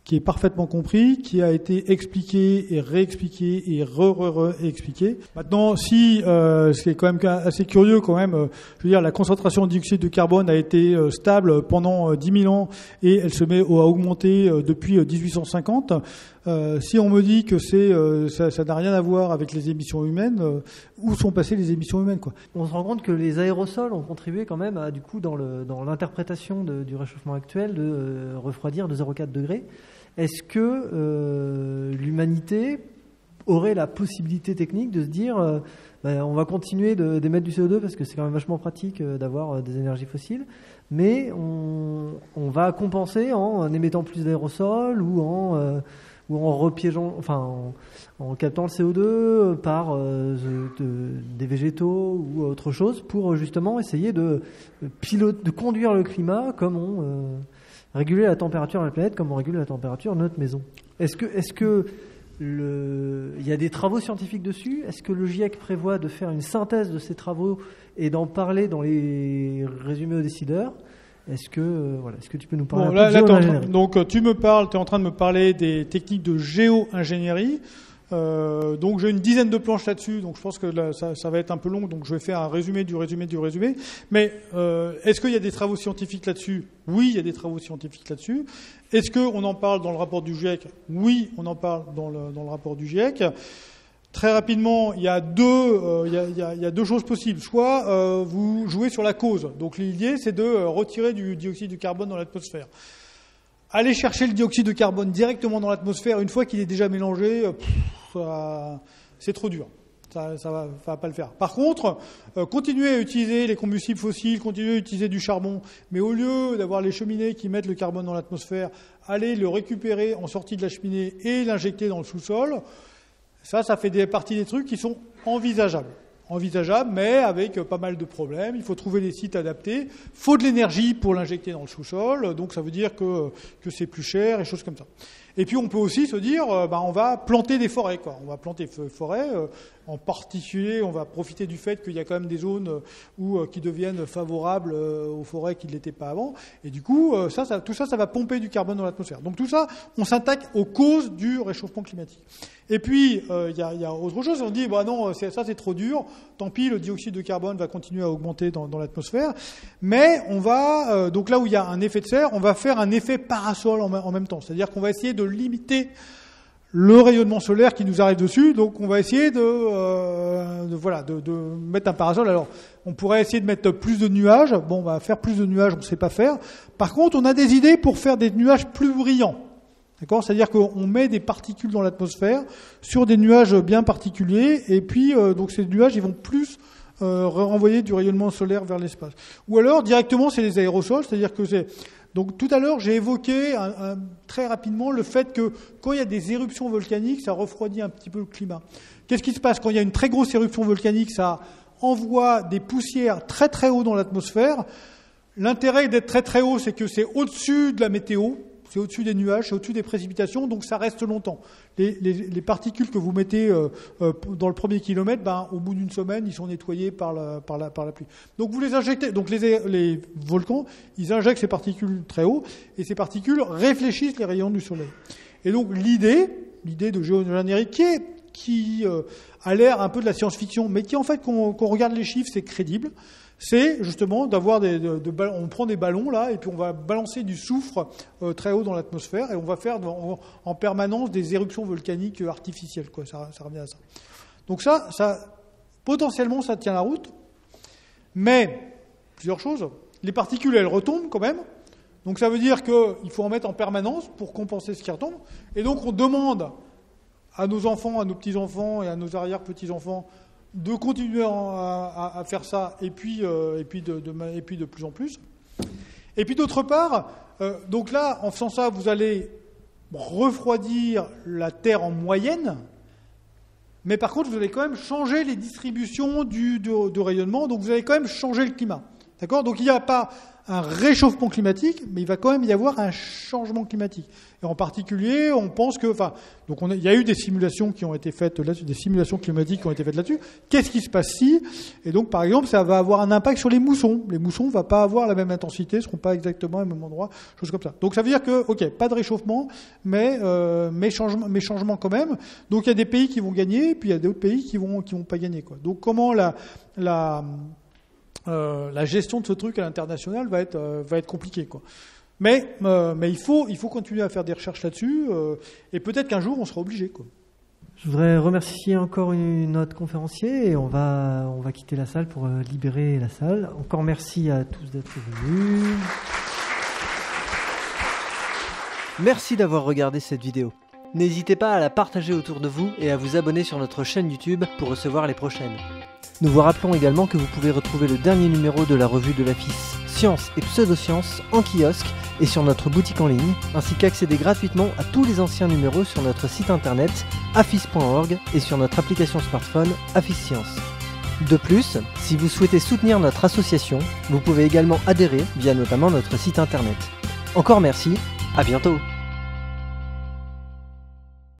Qui est parfaitement compris, qui a été expliqué et réexpliqué et réexpliqué. Maintenant, ce qui est quand même assez curieux quand même, je veux dire, la concentration de dioxyde de carbone a été stable pendant 10 000 ans et elle se met à augmenter depuis 1850. Si on me dit que ça n'a rien à voir avec les émissions humaines, où sont passées les émissions humaines, quoi? On se rend compte que les aérosols ont contribué quand même à, du coup, dans l'interprétation du réchauffement actuel, de refroidir de 0,4 degrés. Est-ce que l'humanité aurait la possibilité technique de se dire on va continuer d'émettre du CO2 parce que c'est quand même vachement pratique d'avoir des énergies fossiles, mais on va compenser en émettant plus d'aérosols ou en repiégeant, en captant le CO2 par des végétaux ou autre chose pour justement essayer de conduire le climat comme réguler la température de la planète comme on régule la température de notre maison. Est-ce que il y a des travaux scientifiques dessus? Est-ce que le GIEC prévoit de faire une synthèse de ces travaux et d'en parler dans les résumés aux décideurs? Est-ce que tu peux nous parler un peu de géo-ingénierie? Donc tu es en train de me parler des techniques de géo-ingénierie. Donc j'ai une dizaine de planches là-dessus, donc je pense que là, ça va être un peu long, donc je vais faire un résumé du résumé. Mais est-ce qu'il y a des travaux scientifiques là-dessus? Oui, il y a des travaux scientifiques là-dessus. Est-ce qu'on en parle dans le rapport du GIEC? Oui, on en parle dans le rapport du GIEC. Très rapidement, il y a deux choses possibles. Soit vous jouez sur la cause. Donc l'idée, c'est de retirer du dioxyde de carbone dans l'atmosphère. Aller chercher le dioxyde de carbone directement dans l'atmosphère, une fois qu'il est déjà mélangé, c'est trop dur. Ça va pas le faire. Par contre, continuer à utiliser les combustibles fossiles, continuer à utiliser du charbon, mais au lieu d'avoir les cheminées qui mettent le carbone dans l'atmosphère, aller le récupérer en sortie de la cheminée et l'injecter dans le sous-sol, ça fait partie des trucs qui sont envisageables, mais avec pas mal de problèmes. Il faut trouver des sites adaptés. Faut de l'énergie pour l'injecter dans le sous-sol, donc ça veut dire que c'est plus cher et choses comme ça. Et puis on peut aussi se dire, on va planter des forêts, quoi. On va planter des forêts. En particulier, on va profiter du fait qu'il y a quand même des zones qui deviennent favorables aux forêts qui ne l'étaient pas avant. Et du coup, tout ça va pomper du carbone dans l'atmosphère. Donc tout ça, on s'attaque aux causes du réchauffement climatique. Et puis, il y a autre chose. On dit, non, ça c'est trop dur. Tant pis, le dioxyde de carbone va continuer à augmenter dans l'atmosphère. Mais on va, donc là où il y a un effet de serre, on va faire un effet parasol en même temps. C'est-à-dire qu'on va essayer de limiter le rayonnement solaire qui nous arrive dessus. Donc on va essayer de mettre un parasol. Alors on pourrait essayer de mettre plus de nuages. Bon, on va faire plus de nuages, on ne sait pas faire. Par contre, on a des idées pour faire des nuages plus brillants. D'accord ? C'est-à-dire qu'on met des particules dans l'atmosphère sur des nuages bien particuliers, et puis donc ces nuages ils vont plus renvoyer du rayonnement solaire vers l'espace. Ou alors directement c'est les aérosols, c'est-à-dire que c'est... Donc tout à l'heure j'ai évoqué très rapidement le fait que quand il y a des éruptions volcaniques, ça refroidit un petit peu le climat. Qu'est-ce qui se passe quand il y a une très grosse éruption volcanique? Ça envoie des poussières très très haut dans l'atmosphère. L'intérêt d'être très très haut, c'est que c'est au-dessus de la météo. C'est au-dessus des nuages, c'est au-dessus des précipitations, donc ça reste longtemps. Les particules que vous mettez dans le premier kilomètre, au bout d'une semaine, ils sont nettoyés par la pluie. Donc vous les injectez. Donc les volcans, ils injectent ces particules très haut, et ces particules réfléchissent les rayons du soleil. Et donc l'idée de géo-ingénierie qui a l'air un peu de la science-fiction, mais qui en fait, quand on regarde les chiffres, c'est crédible. C'est justement d'avoir on prend des ballons là et puis on va balancer du soufre très haut dans l'atmosphère et on va faire en permanence des éruptions volcaniques artificielles, quoi. Ça revient à ça. Donc ça potentiellement ça tient la route, mais plusieurs choses. Les particules elles retombent quand même, donc ça veut dire qu'il faut en mettre en permanence pour compenser ce qui retombe, et donc on demande à nos enfants, à nos petits-enfants et à nos arrière-petits-enfants de continuer à faire ça, et puis de plus en plus. Et puis d'autre part, donc là, en faisant ça, vous allez refroidir la Terre en moyenne, mais par contre, vous allez quand même changer les distributions de rayonnement, donc vous allez quand même changer le climat. D'accord ? Donc il n'y a pas un réchauffement climatique, mais il va quand même y avoir un changement climatique. Et en particulier, on pense que, il y a eu des simulations qui ont été faites là-dessus, des simulations climatiques qui ont été faites là-dessus. Qu'est-ce qui se passe si? Et donc, par exemple, ça va avoir un impact sur les moussons. Les moussons ne vont pas avoir la même intensité, ne seront pas exactement au même endroit, choses comme ça. Donc, ça veut dire que, ok, pas de réchauffement, mais changement quand même. Donc, il y a des pays qui vont gagner, puis il y a d'autres pays qui vont pas gagner, quoi. Donc, comment la gestion de ce truc à l'international va être compliquée, quoi. Mais il faut continuer à faire des recherches là-dessus, et peut-être qu'un jour on sera obligé, quoi. Je voudrais remercier encore notre conférencier, et on va quitter la salle pour libérer la salle. Encore merci à tous d'être venus. Merci d'avoir regardé cette vidéo. N'hésitez pas à la partager autour de vous et à vous abonner sur notre chaîne YouTube pour recevoir les prochaines. Nous vous rappelons également que vous pouvez retrouver le dernier numéro de la revue de l'AFIS Science et Pseudosciences en kiosque et sur notre boutique en ligne, ainsi qu'accéder gratuitement à tous les anciens numéros sur notre site internet afis.org et sur notre application smartphone AFIS Science. De plus, si vous souhaitez soutenir notre association, vous pouvez également adhérer via notamment notre site internet. Encore merci, À bientôt.